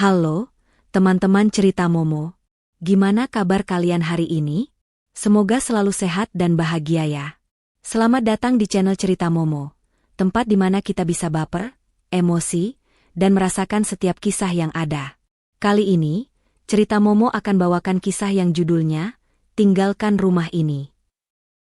Halo, teman-teman cerita Momo. Gimana kabar kalian hari ini? Semoga selalu sehat dan bahagia ya. Selamat datang di channel Cerita Momo, tempat di mana kita bisa baper, emosi, dan merasakan setiap kisah yang ada. Kali ini, Cerita Momo akan bawakan kisah yang judulnya, Tinggalkan Rumah Ini.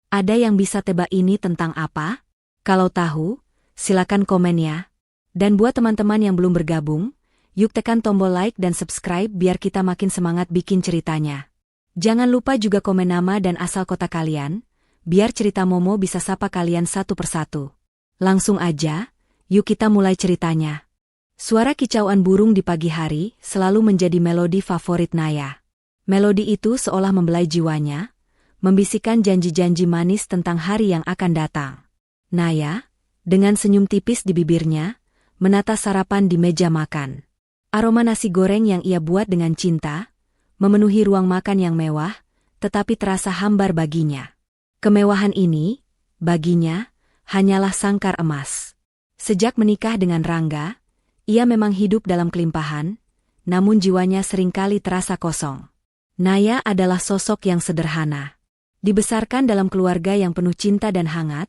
Ada yang bisa tebak ini tentang apa? Kalau tahu, silakan komen ya. Dan buat teman-teman yang belum bergabung, yuk tekan tombol like dan subscribe biar kita makin semangat bikin ceritanya. Jangan lupa juga komen nama dan asal kota kalian, biar Cerita Momo bisa sapa kalian satu persatu. Langsung aja, yuk kita mulai ceritanya. Suara kicauan burung di pagi hari selalu menjadi melodi favorit Naya. Melodi itu seolah membelai jiwanya, membisikkan janji-janji manis tentang hari yang akan datang. Naya, dengan senyum tipis di bibirnya, menata sarapan di meja makan. Aroma nasi goreng yang ia buat dengan cinta, memenuhi ruang makan yang mewah, tetapi terasa hambar baginya. Kemewahan ini, baginya, hanyalah sangkar emas. Sejak menikah dengan Rangga, ia memang hidup dalam kelimpahan, namun jiwanya seringkali terasa kosong. Naya adalah sosok yang sederhana. Dibesarkan dalam keluarga yang penuh cinta dan hangat,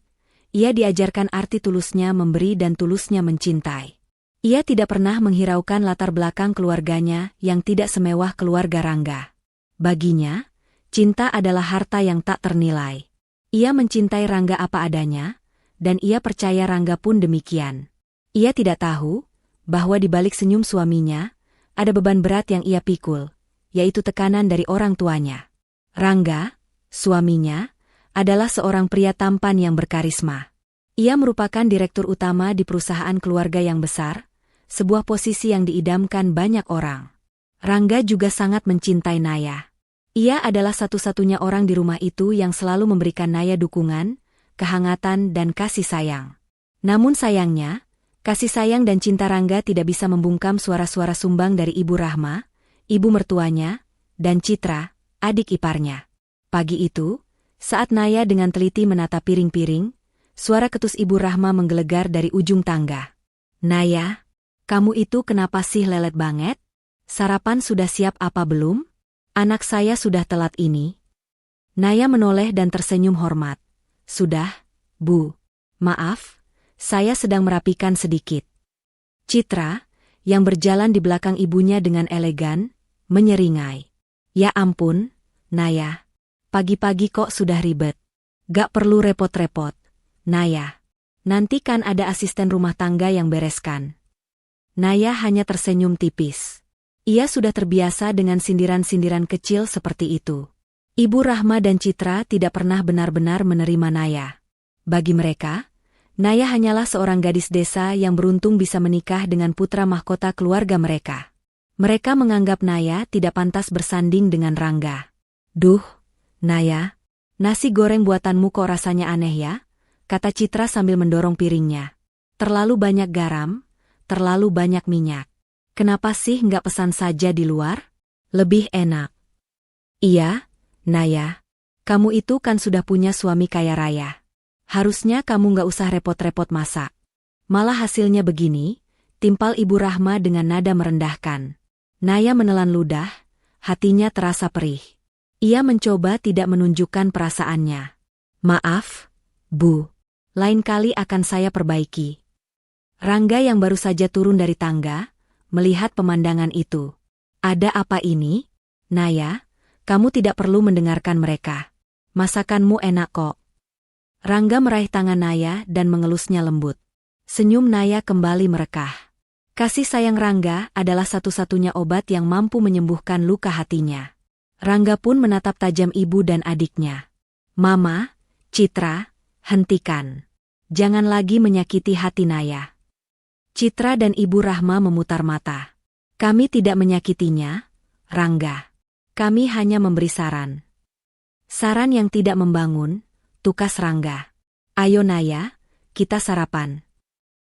ia diajarkan arti tulusnya memberi dan tulusnya mencintai. Ia tidak pernah menghiraukan latar belakang keluarganya yang tidak semewah keluarga Rangga. Baginya, cinta adalah harta yang tak ternilai. Ia mencintai Rangga apa adanya, dan ia percaya Rangga pun demikian. Ia tidak tahu bahwa di balik senyum suaminya, ada beban berat yang ia pikul, yaitu tekanan dari orang tuanya. Rangga, suaminya, adalah seorang pria tampan yang berkarisma. Ia merupakan direktur utama di perusahaan keluarga yang besar, sebuah posisi yang diidamkan banyak orang. Rangga juga sangat mencintai Naya. Ia adalah satu-satunya orang di rumah itu yang selalu memberikan Naya dukungan, kehangatan dan kasih sayang. Namun sayangnya, kasih sayang dan cinta Rangga tidak bisa membungkam suara-suara sumbang dari Ibu Rahma, ibu mertuanya, dan Citra, adik iparnya. Pagi itu, saat Naya dengan teliti menata piring-piring, suara ketus Ibu Rahma menggelegar dari ujung tangga. "Naya, kamu itu kenapa sih lelet banget? Sarapan sudah siap apa belum? Anak saya sudah telat ini." Naya menoleh dan tersenyum hormat. "Sudah, Bu. Maaf, saya sedang merapikan sedikit." Citra, yang berjalan di belakang ibunya dengan elegan, menyeringai. "Ya ampun, Naya. Pagi-pagi kok sudah ribet. Gak perlu repot-repot, Naya. Nanti kan ada asisten rumah tangga yang bereskan." Naya hanya tersenyum tipis. Ia sudah terbiasa dengan sindiran-sindiran kecil seperti itu. Ibu Rahma dan Citra tidak pernah benar-benar menerima Naya. Bagi mereka, Naya hanyalah seorang gadis desa yang beruntung bisa menikah dengan putra mahkota keluarga mereka. Mereka menganggap Naya tidak pantas bersanding dengan Rangga. "Duh, Naya, nasi goreng buatanmu kok rasanya aneh ya?" kata Citra sambil mendorong piringnya. "Terlalu banyak garam, terlalu banyak minyak. Kenapa sih nggak pesan saja di luar? Lebih enak." "Iya, Naya. Kamu itu kan sudah punya suami kaya raya. Harusnya kamu nggak usah repot-repot masak. Malah hasilnya begini," timpal Ibu Rahma dengan nada merendahkan. Naya menelan ludah, hatinya terasa perih. Ia mencoba tidak menunjukkan perasaannya. "Maaf, Bu. Lain kali akan saya perbaiki." Rangga yang baru saja turun dari tangga, melihat pemandangan itu. "Ada apa ini? Naya, kamu tidak perlu mendengarkan mereka. Masakanmu enak kok." Rangga meraih tangan Naya dan mengelusnya lembut. Senyum Naya kembali merekah. Kasih sayang Rangga adalah satu-satunya obat yang mampu menyembuhkan luka hatinya. Rangga pun menatap tajam ibu dan adiknya. "Mama, Citra, hentikan. Jangan lagi menyakiti hati Naya." Citra dan Ibu Rahma memutar mata. "Kami tidak menyakitinya, Rangga. Kami hanya memberi saran." "Saran yang tidak membangun," tukas Rangga. "Ayo Naya, kita sarapan."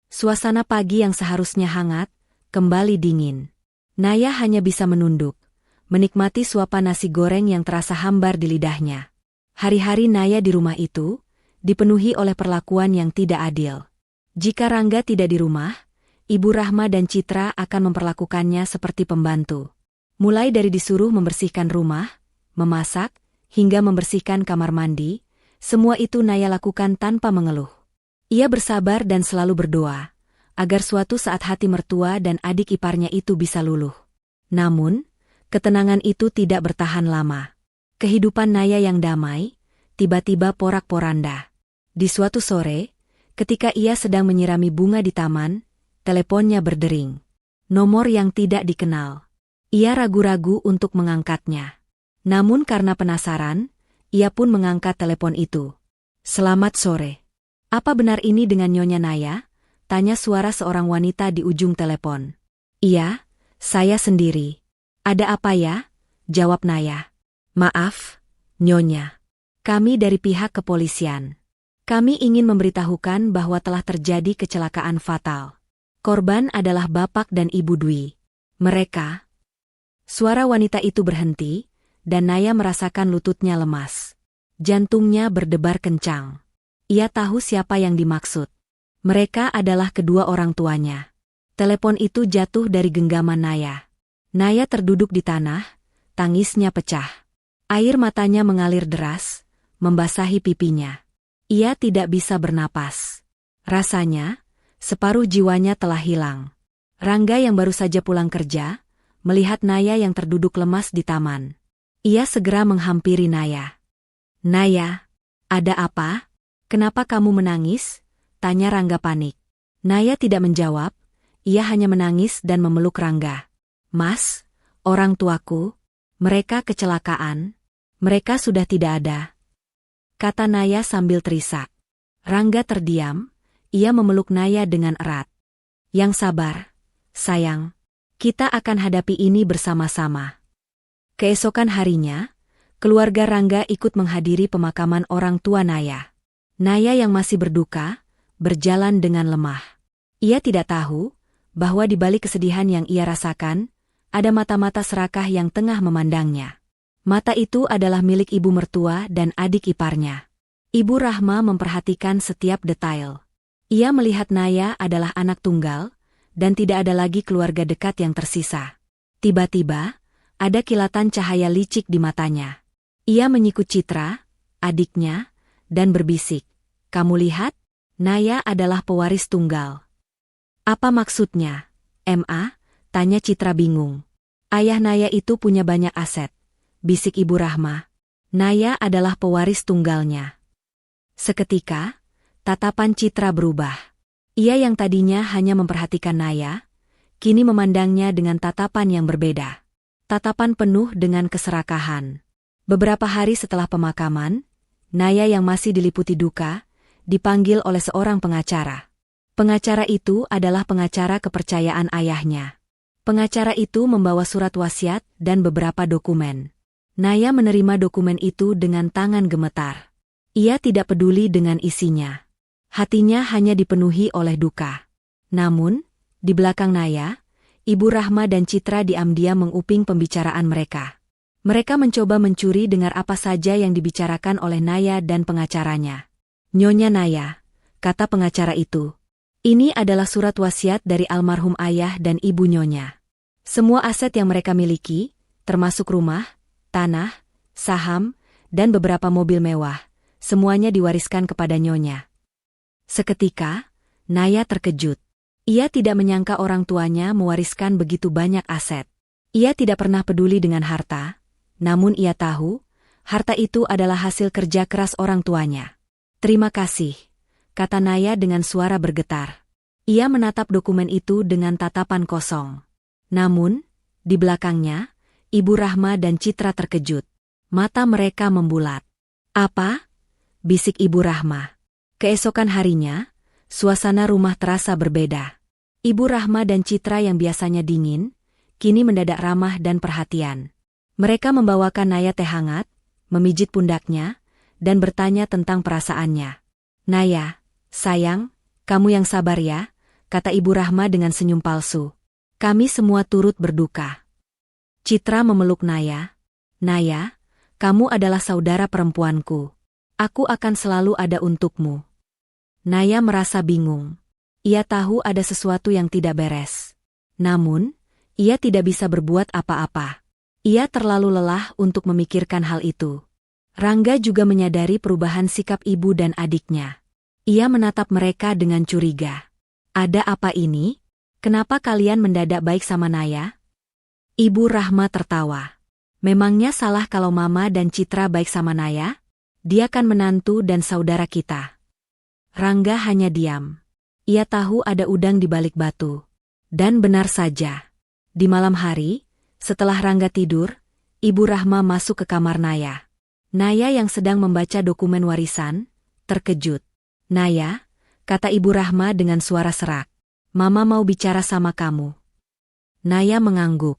Suasana pagi yang seharusnya hangat, kembali dingin. Naya hanya bisa menunduk, menikmati suapan nasi goreng yang terasa hambar di lidahnya. Hari-hari Naya di rumah itu, dipenuhi oleh perlakuan yang tidak adil. Jika Rangga tidak di rumah, Ibu Rahma dan Citra akan memperlakukannya seperti pembantu. Mulai dari disuruh membersihkan rumah, memasak, hingga membersihkan kamar mandi, semua itu Naya lakukan tanpa mengeluh. Ia bersabar dan selalu berdoa, agar suatu saat hati mertua dan adik iparnya itu bisa luluh. Namun, ketenangan itu tidak bertahan lama. Kehidupan Naya yang damai, tiba-tiba porak-poranda. Di suatu sore, ketika ia sedang menyirami bunga di taman, teleponnya berdering. Nomor yang tidak dikenal. Ia ragu-ragu untuk mengangkatnya. Namun karena penasaran, ia pun mengangkat telepon itu. "Selamat sore. Apa benar ini dengan Nyonya Naya?" tanya suara seorang wanita di ujung telepon. "Iya, saya sendiri." "Ada apa ya?" jawab Naya. "Maaf, Nyonya. Kami dari pihak kepolisian. Kami ingin memberitahukan bahwa telah terjadi kecelakaan fatal. Korban adalah Bapak dan Ibu Dwi. Mereka..." Suara wanita itu berhenti, dan Naya merasakan lututnya lemas. Jantungnya berdebar kencang. Ia tahu siapa yang dimaksud. Mereka adalah kedua orang tuanya. Telepon itu jatuh dari genggaman Naya. Naya terduduk di tanah, tangisnya pecah. Air matanya mengalir deras, membasahi pipinya. Ia tidak bisa bernapas. Rasanya, separuh jiwanya telah hilang. Rangga yang baru saja pulang kerja, melihat Naya yang terduduk lemas di taman. Ia segera menghampiri Naya. "Naya, ada apa? Kenapa kamu menangis?" tanya Rangga panik. Naya tidak menjawab, ia hanya menangis dan memeluk Rangga. "Mas, orang tuaku, mereka kecelakaan. Mereka sudah tidak ada," kata Naya sambil terisak. Rangga terdiam, ia memeluk Naya dengan erat. "Yang sabar, sayang. Kita akan hadapi ini bersama-sama." Keesokan harinya, keluarga Rangga ikut menghadiri pemakaman orang tua Naya. Naya yang masih berduka, berjalan dengan lemah. Ia tidak tahu bahwa di balik kesedihan yang ia rasakan, ada mata-mata serakah yang tengah memandangnya. Mata itu adalah milik ibu mertua dan adik iparnya. Ibu Rahma memperhatikan setiap detail. Ia melihat Naya adalah anak tunggal, dan tidak ada lagi keluarga dekat yang tersisa. Tiba-tiba, ada kilatan cahaya licik di matanya. Ia menyikut Citra, adiknya, dan berbisik, "Kamu lihat? Naya adalah pewaris tunggal." "Apa maksudnya, Ma?" tanya Citra bingung. "Ayah Naya itu punya banyak aset," bisik Ibu Rahma. "Naya adalah pewaris tunggalnya." Seketika, tatapan Citra berubah. Ia yang tadinya hanya memperhatikan Naya, kini memandangnya dengan tatapan yang berbeda. Tatapan penuh dengan keserakahan. Beberapa hari setelah pemakaman, Naya yang masih diliputi duka, dipanggil oleh seorang pengacara. Pengacara itu adalah pengacara kepercayaan ayahnya. Pengacara itu membawa surat wasiat dan beberapa dokumen. Naya menerima dokumen itu dengan tangan gemetar. Ia tidak peduli dengan isinya. Hatinya hanya dipenuhi oleh duka. Namun, di belakang Naya, Ibu Rahma dan Citra diam-diam menguping pembicaraan mereka. Mereka mencoba mencuri dengar apa saja yang dibicarakan oleh Naya dan pengacaranya. "Nyonya Naya," kata pengacara itu, "ini adalah surat wasiat dari almarhum ayah dan ibu Nyonya. Semua aset yang mereka miliki, termasuk rumah, tanah, saham, dan beberapa mobil mewah, semuanya diwariskan kepada Nyonya." Seketika, Naya terkejut. Ia tidak menyangka orang tuanya mewariskan begitu banyak aset. Ia tidak pernah peduli dengan harta, namun ia tahu, harta itu adalah hasil kerja keras orang tuanya. "Terima kasih," kata Naya dengan suara bergetar. Ia menatap dokumen itu dengan tatapan kosong. Namun, di belakangnya, Ibu Rahma dan Citra terkejut. Mata mereka membulat. "Apa?" bisik Ibu Rahma. Keesokan harinya, suasana rumah terasa berbeda. Ibu Rahma dan Citra yang biasanya dingin, kini mendadak ramah dan perhatian. Mereka membawakan Naya teh hangat, memijit pundaknya, dan bertanya tentang perasaannya. "Naya, sayang, kamu yang sabar ya," kata Ibu Rahma dengan senyum palsu. "Kami semua turut berduka." Citra memeluk Naya. "Naya, kamu adalah saudara perempuanku. Aku akan selalu ada untukmu." Naya merasa bingung. Ia tahu ada sesuatu yang tidak beres. Namun, ia tidak bisa berbuat apa-apa. Ia terlalu lelah untuk memikirkan hal itu. Rangga juga menyadari perubahan sikap ibu dan adiknya. Ia menatap mereka dengan curiga. Ada apa ini? Kenapa kalian mendadak baik sama Naya? Ibu Rahma tertawa. Memangnya salah kalau Mama dan Citra baik sama Naya? Dia kan menantu dan saudara kita. Rangga hanya diam. Ia tahu ada udang di balik batu. Dan benar saja. Di malam hari, setelah Rangga tidur, Ibu Rahma masuk ke kamar Naya. Naya yang sedang membaca dokumen warisan, terkejut. Naya, kata Ibu Rahma dengan suara serak. Mama mau bicara sama kamu. Naya mengangguk.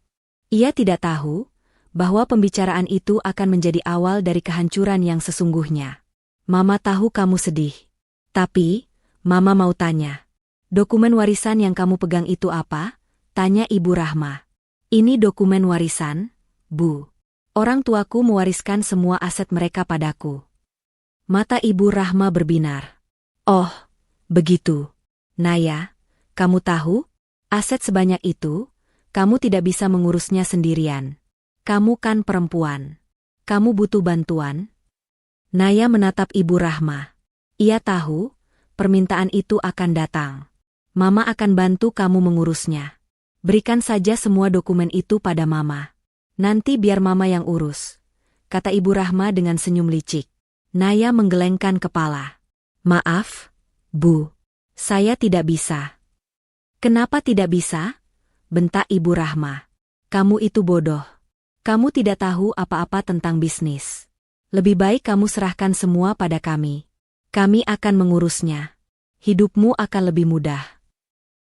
Ia tidak tahu bahwa pembicaraan itu akan menjadi awal dari kehancuran yang sesungguhnya. Mama tahu kamu sedih. Tapi, Mama mau tanya. Dokumen warisan yang kamu pegang itu apa? Tanya Ibu Rahma. Ini dokumen warisan, Bu. Orang tuaku mewariskan semua aset mereka padaku. Mata Ibu Rahma berbinar. Oh, begitu. Naya, kamu tahu? Aset sebanyak itu, kamu tidak bisa mengurusnya sendirian. Kamu kan perempuan. Kamu butuh bantuan. Naya menatap Ibu Rahma. Ia tahu, permintaan itu akan datang. Mama akan bantu kamu mengurusnya. Berikan saja semua dokumen itu pada Mama. Nanti biar Mama yang urus, kata Ibu Rahma dengan senyum licik. Naya menggelengkan kepala. Maaf, Bu. Saya tidak bisa. Kenapa tidak bisa? Bentak Ibu Rahma. Kamu itu bodoh. Kamu tidak tahu apa-apa tentang bisnis. Lebih baik kamu serahkan semua pada kami. Kami akan mengurusnya. Hidupmu akan lebih mudah.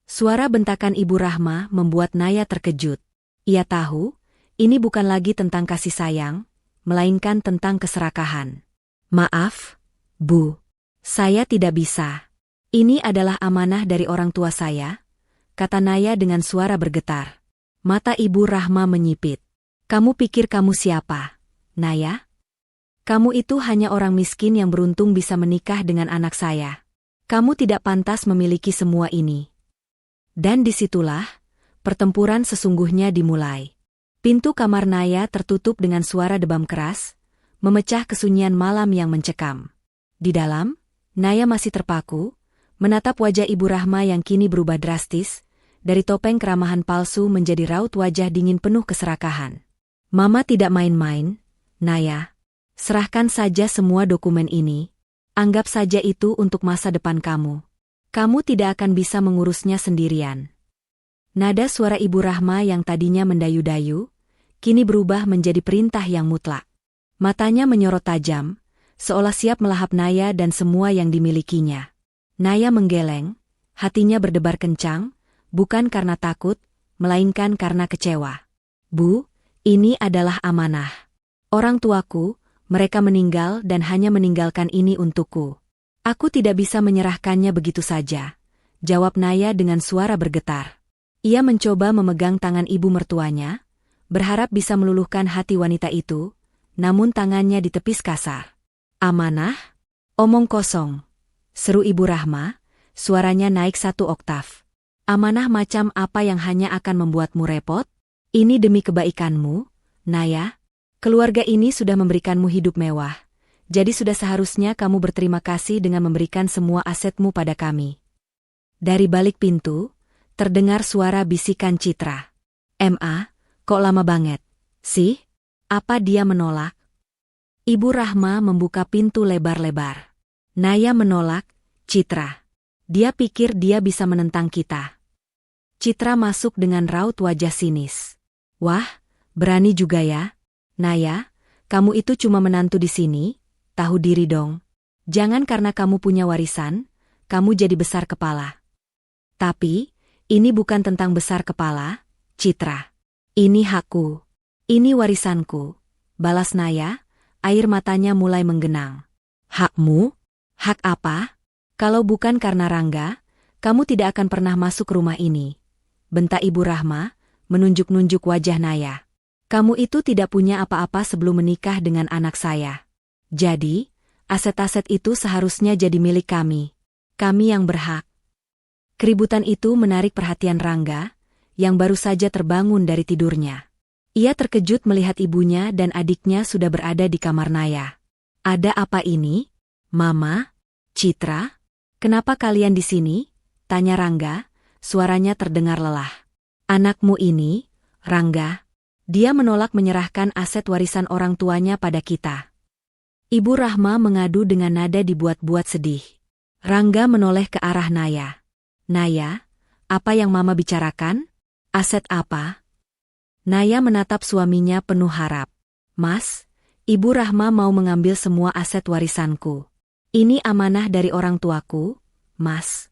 Suara bentakan Ibu Rahma membuat Naya terkejut. Ia tahu, ini bukan lagi tentang kasih sayang, melainkan tentang keserakahan. Maaf, Bu. Saya tidak bisa. Ini adalah amanah dari orang tua saya, kata Naya dengan suara bergetar. Mata Ibu Rahma menyipit. Kamu pikir kamu siapa, Naya? Kamu itu hanya orang miskin yang beruntung bisa menikah dengan anak saya. Kamu tidak pantas memiliki semua ini. Dan disitulah, pertempuran sesungguhnya dimulai. Pintu kamar Naya tertutup dengan suara debam keras, memecah kesunyian malam yang mencekam. Di dalam, Naya masih terpaku, menatap wajah Ibu Rahma yang kini berubah drastis, dari topeng keramahan palsu menjadi raut wajah dingin penuh keserakahan. Mama tidak main-main, Naya. Serahkan saja semua dokumen ini. Anggap saja itu untuk masa depan kamu. Kamu tidak akan bisa mengurusnya sendirian. Nada suara Ibu Rahma yang tadinya mendayu-dayu, kini berubah menjadi perintah yang mutlak. Matanya menyorot tajam, seolah siap melahap Naya dan semua yang dimilikinya. Naya menggeleng, hatinya berdebar kencang, bukan karena takut, melainkan karena kecewa. Bu, ini adalah amanah. Orang tuaku, mereka meninggal dan hanya meninggalkan ini untukku. Aku tidak bisa menyerahkannya begitu saja, jawab Naya dengan suara bergetar. Ia mencoba memegang tangan ibu mertuanya, berharap bisa meluluhkan hati wanita itu, namun tangannya ditepis kasar. Amanah? Omong kosong, seru Ibu Rahma, suaranya naik 1 oktav. Amanah macam apa yang hanya akan membuatmu repot? Ini demi kebaikanmu, Naya. Keluarga ini sudah memberikanmu hidup mewah, jadi sudah seharusnya kamu berterima kasih dengan memberikan semua asetmu pada kami. Dari balik pintu, terdengar suara bisikan Citra. Ma, kok lama banget, sih? Apa dia menolak? Ibu Rahma membuka pintu lebar-lebar. Naya menolak, Citra. Dia pikir dia bisa menentang kita. Citra masuk dengan raut wajah sinis. Wah, berani juga ya. Naya, kamu itu cuma menantu di sini, tahu diri dong. Jangan karena kamu punya warisan, kamu jadi besar kepala. Tapi, ini bukan tentang besar kepala, Citra. Ini hakku. Ini warisanku. Balas Naya, air matanya mulai menggenang. Hakmu? Hak apa? Kalau bukan karena Rangga, kamu tidak akan pernah masuk rumah ini. Bentak Ibu Rahma, menunjuk-nunjuk wajah Naya. Kamu itu tidak punya apa-apa sebelum menikah dengan anak saya. Jadi, aset-aset itu seharusnya jadi milik kami. Kami yang berhak. Keributan itu menarik perhatian Rangga, yang baru saja terbangun dari tidurnya. Ia terkejut melihat ibunya dan adiknya sudah berada di kamar Naya. "Ada apa ini, Mama? Citra? Kenapa kalian di sini?" tanya Rangga, suaranya terdengar lelah. "Anakmu ini, Rangga, dia menolak menyerahkan aset warisan orang tuanya pada kita." Ibu Rahma mengadu dengan nada dibuat-buat sedih. Rangga menoleh ke arah Naya. "Naya, apa yang Mama bicarakan? Aset apa?" Naya menatap suaminya penuh harap. "Mas, Ibu Rahma mau mengambil semua aset warisanku. Ini amanah dari orang tuaku, Mas."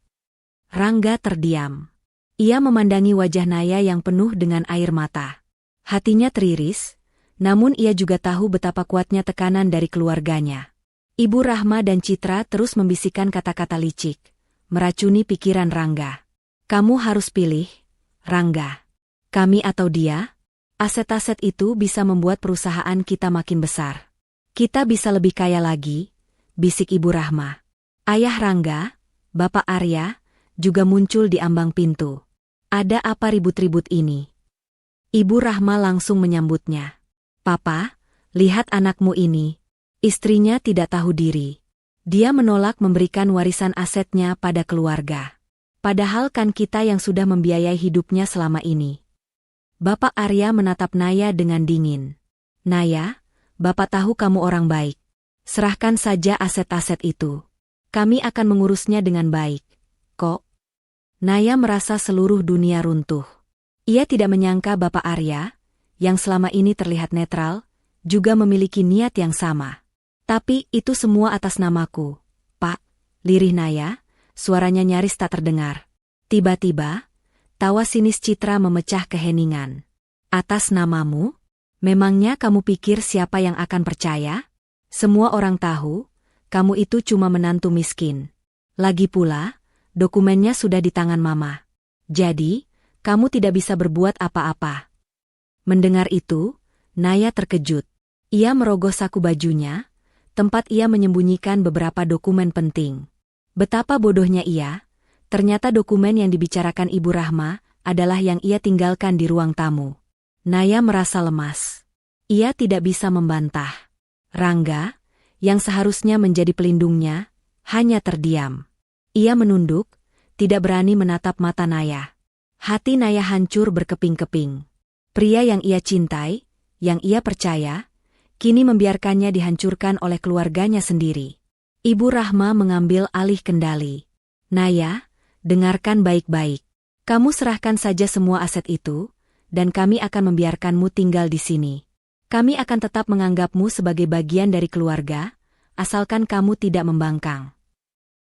Rangga terdiam. Ia memandangi wajah Naya yang penuh dengan air mata. Hatinya teriris, namun ia juga tahu betapa kuatnya tekanan dari keluarganya. Ibu Rahma dan Citra terus membisikkan kata-kata licik, meracuni pikiran Rangga. "Kamu harus pilih, Rangga. Kami atau dia? Aset-aset itu bisa membuat perusahaan kita makin besar. Kita bisa lebih kaya lagi," bisik Ibu Rahma. Ayah Rangga, Bapak Arya, juga muncul di ambang pintu. "Ada apa ribut-ribut ini?" Ibu Rahma langsung menyambutnya. "Papa, lihat anakmu ini." Istrinya tidak tahu diri. Dia menolak memberikan warisan asetnya pada keluarga. Padahal kan kita yang sudah membiayai hidupnya selama ini. Bapak Arya menatap Naya dengan dingin. "Naya, Bapak tahu kamu orang baik. Serahkan saja aset-aset itu. Kami akan mengurusnya dengan baik, kok." Naya merasa seluruh dunia runtuh. Ia tidak menyangka Bapak Arya, yang selama ini terlihat netral, juga memiliki niat yang sama. "Tapi itu semua atas namaku, Pak," lirih Naya, suaranya nyaris tak terdengar. Tiba-tiba, tawa sinis Citra memecah keheningan. "Atas namamu? Memangnya kamu pikir siapa yang akan percaya? Semua orang tahu, kamu itu cuma menantu miskin. Lagi pula, dokumennya sudah di tangan Mama. Jadi, kamu tidak bisa berbuat apa-apa." Mendengar itu, Naya terkejut. Ia merogoh saku bajunya, tempat ia menyembunyikan beberapa dokumen penting. Betapa bodohnya ia, ternyata dokumen yang dibicarakan Ibu Rahma adalah yang ia tinggalkan di ruang tamu. Naya merasa lemas. Ia tidak bisa membantah. Rangga, yang seharusnya menjadi pelindungnya, hanya terdiam. Ia menunduk, tidak berani menatap mata Naya. Hati Naya hancur berkeping-keping. Pria yang ia cintai, yang ia percaya, kini membiarkannya dihancurkan oleh keluarganya sendiri. Ibu Rahma mengambil alih kendali. "Naya, dengarkan baik-baik. Kamu serahkan saja semua aset itu, dan kami akan membiarkanmu tinggal di sini. Kami akan tetap menganggapmu sebagai bagian dari keluarga, asalkan kamu tidak membangkang."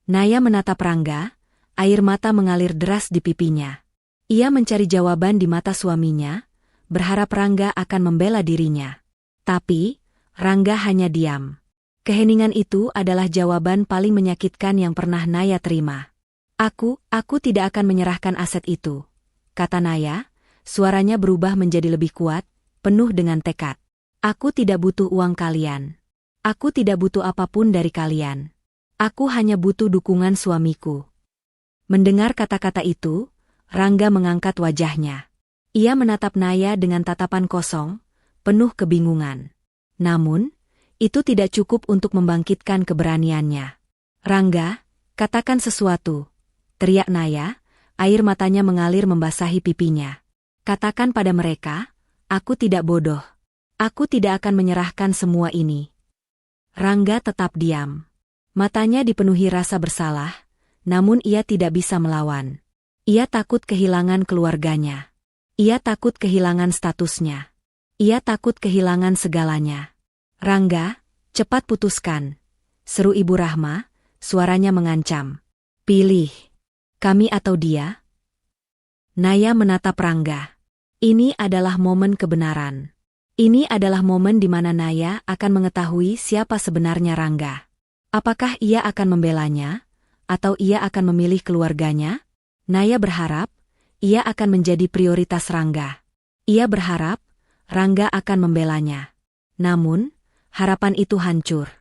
Naya menatap Rangga, air mata mengalir deras di pipinya. Ia mencari jawaban di mata suaminya, berharap Rangga akan membela dirinya. Tapi, Rangga hanya diam. Keheningan itu adalah jawaban paling menyakitkan yang pernah Naya terima. Aku tidak akan menyerahkan aset itu," kata Naya, suaranya berubah menjadi lebih kuat, penuh dengan tekad. "Aku tidak butuh uang kalian. Aku tidak butuh apapun dari kalian. Aku hanya butuh dukungan suamiku." Mendengar kata-kata itu, Rangga mengangkat wajahnya. Ia menatap Naya dengan tatapan kosong, penuh kebingungan. Namun, itu tidak cukup untuk membangkitkan keberaniannya. "Rangga, katakan sesuatu," teriak Naya, air matanya mengalir membasahi pipinya. "Katakan pada mereka, aku tidak bodoh. Aku tidak akan menyerahkan semua ini." Rangga tetap diam. Matanya dipenuhi rasa bersalah, namun ia tidak bisa melawan. Ia takut kehilangan keluarganya. Ia takut kehilangan statusnya. Ia takut kehilangan segalanya. "Rangga, cepat putuskan," seru Ibu Rahma, suaranya mengancam. "Pilih, kami atau dia?" Naya menatap Rangga. Ini adalah momen kebenaran. Ini adalah momen di mana Naya akan mengetahui siapa sebenarnya Rangga. Apakah ia akan membelanya, atau ia akan memilih keluarganya? Naya berharap, ia akan menjadi prioritas Rangga. Ia berharap, Rangga akan membelanya. Namun, harapan itu hancur.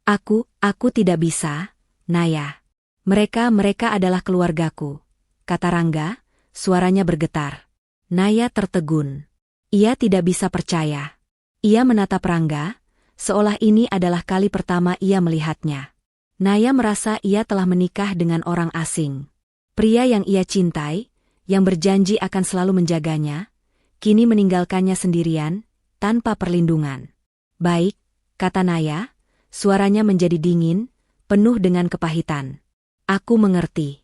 Aku tidak bisa, Naya. Mereka adalah keluargaku," kata Rangga, suaranya bergetar. Naya tertegun. Ia tidak bisa percaya. Ia menatap Rangga, seolah ini adalah kali pertama ia melihatnya. Naya merasa ia telah menikah dengan orang asing. Pria yang ia cintai, yang berjanji akan selalu menjaganya, kini meninggalkannya sendirian, tanpa perlindungan. Baik, kata Naya, suaranya menjadi dingin, penuh dengan kepahitan. Aku mengerti.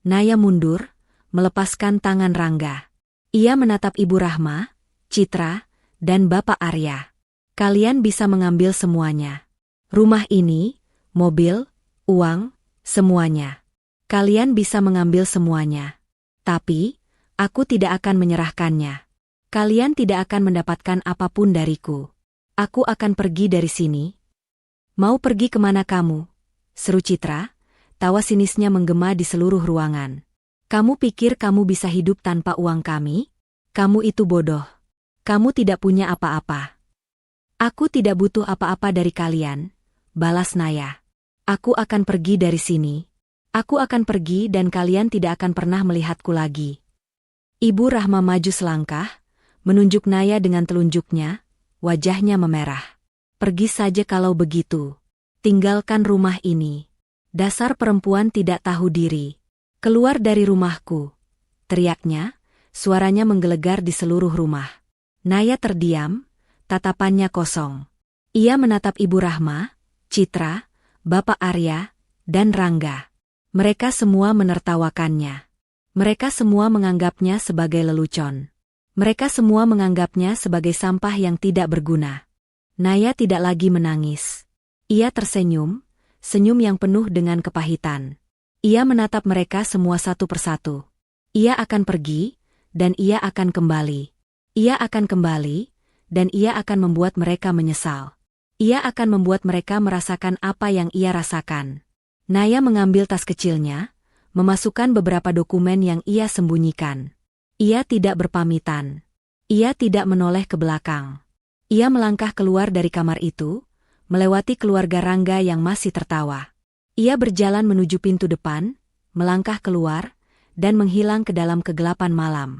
Naya mundur, melepaskan tangan Rangga. Ia menatap Ibu Rahma, Citra, dan Bapak Arya. Kalian bisa mengambil semuanya. Rumah ini, mobil, uang, semuanya. Kalian bisa mengambil semuanya. Tapi, aku tidak akan menyerahkannya. Kalian tidak akan mendapatkan apapun dariku. Aku akan pergi dari sini. Mau pergi kemana kamu? Seru Citra, tawa sinisnya menggema di seluruh ruangan. Kamu pikir kamu bisa hidup tanpa uang kami? Kamu itu bodoh. Kamu tidak punya apa-apa. Aku tidak butuh apa-apa dari kalian, balas Naya. Aku akan pergi dari sini. Aku akan pergi dan kalian tidak akan pernah melihatku lagi. Ibu Rahma maju selangkah, menunjuk Naya dengan telunjuknya, wajahnya memerah. Pergi saja kalau begitu. Tinggalkan rumah ini. Dasar perempuan tidak tahu diri. Keluar dari rumahku. Teriaknya, suaranya menggelegar di seluruh rumah. Naya terdiam, tatapannya kosong. Ia menatap Ibu Rahma, Citra, Bapak Arya, dan Rangga. Mereka semua menertawakannya. Mereka semua menganggapnya sebagai lelucon. Mereka semua menganggapnya sebagai sampah yang tidak berguna. Naya tidak lagi menangis. Ia tersenyum, senyum yang penuh dengan kepahitan. Ia menatap mereka semua satu persatu. Ia akan pergi, dan ia akan kembali. Ia akan kembali, dan ia akan membuat mereka menyesal. Ia akan membuat mereka merasakan apa yang ia rasakan. Naya mengambil tas kecilnya, memasukkan beberapa dokumen yang ia sembunyikan. Ia tidak berpamitan. Ia tidak menoleh ke belakang. Ia melangkah keluar dari kamar itu, melewati keluarga Rangga yang masih tertawa. Ia berjalan menuju pintu depan, melangkah keluar, dan menghilang ke dalam kegelapan malam.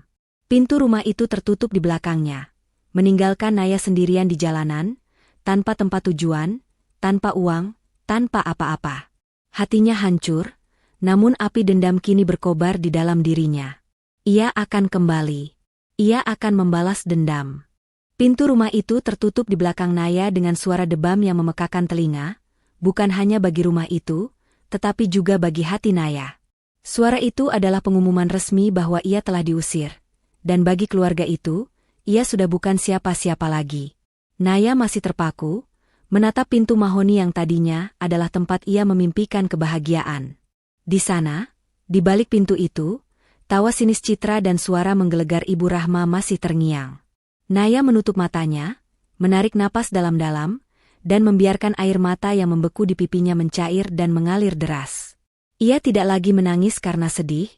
Pintu rumah itu tertutup di belakangnya, meninggalkan Naya sendirian di jalanan, tanpa tempat tujuan, tanpa uang, tanpa apa-apa. Hatinya hancur, namun api dendam kini berkobar di dalam dirinya. Ia akan kembali. Ia akan membalas dendam. Pintu rumah itu tertutup di belakang Naya dengan suara debam yang memekakan telinga, bukan hanya bagi rumah itu, tetapi juga bagi hati Naya. Suara itu adalah pengumuman resmi bahwa ia telah diusir. Dan bagi keluarga itu, ia sudah bukan siapa-siapa lagi. Naya masih terpaku, menatap pintu mahoni yang tadinya adalah tempat ia memimpikan kebahagiaan. Di sana, di balik pintu itu, tawa sinis Citra dan suara menggelegar Ibu Rahma masih terngiang. Naya menutup matanya, menarik napas dalam-dalam, dan membiarkan air mata yang membeku di pipinya mencair dan mengalir deras. Ia tidak lagi menangis karena sedih,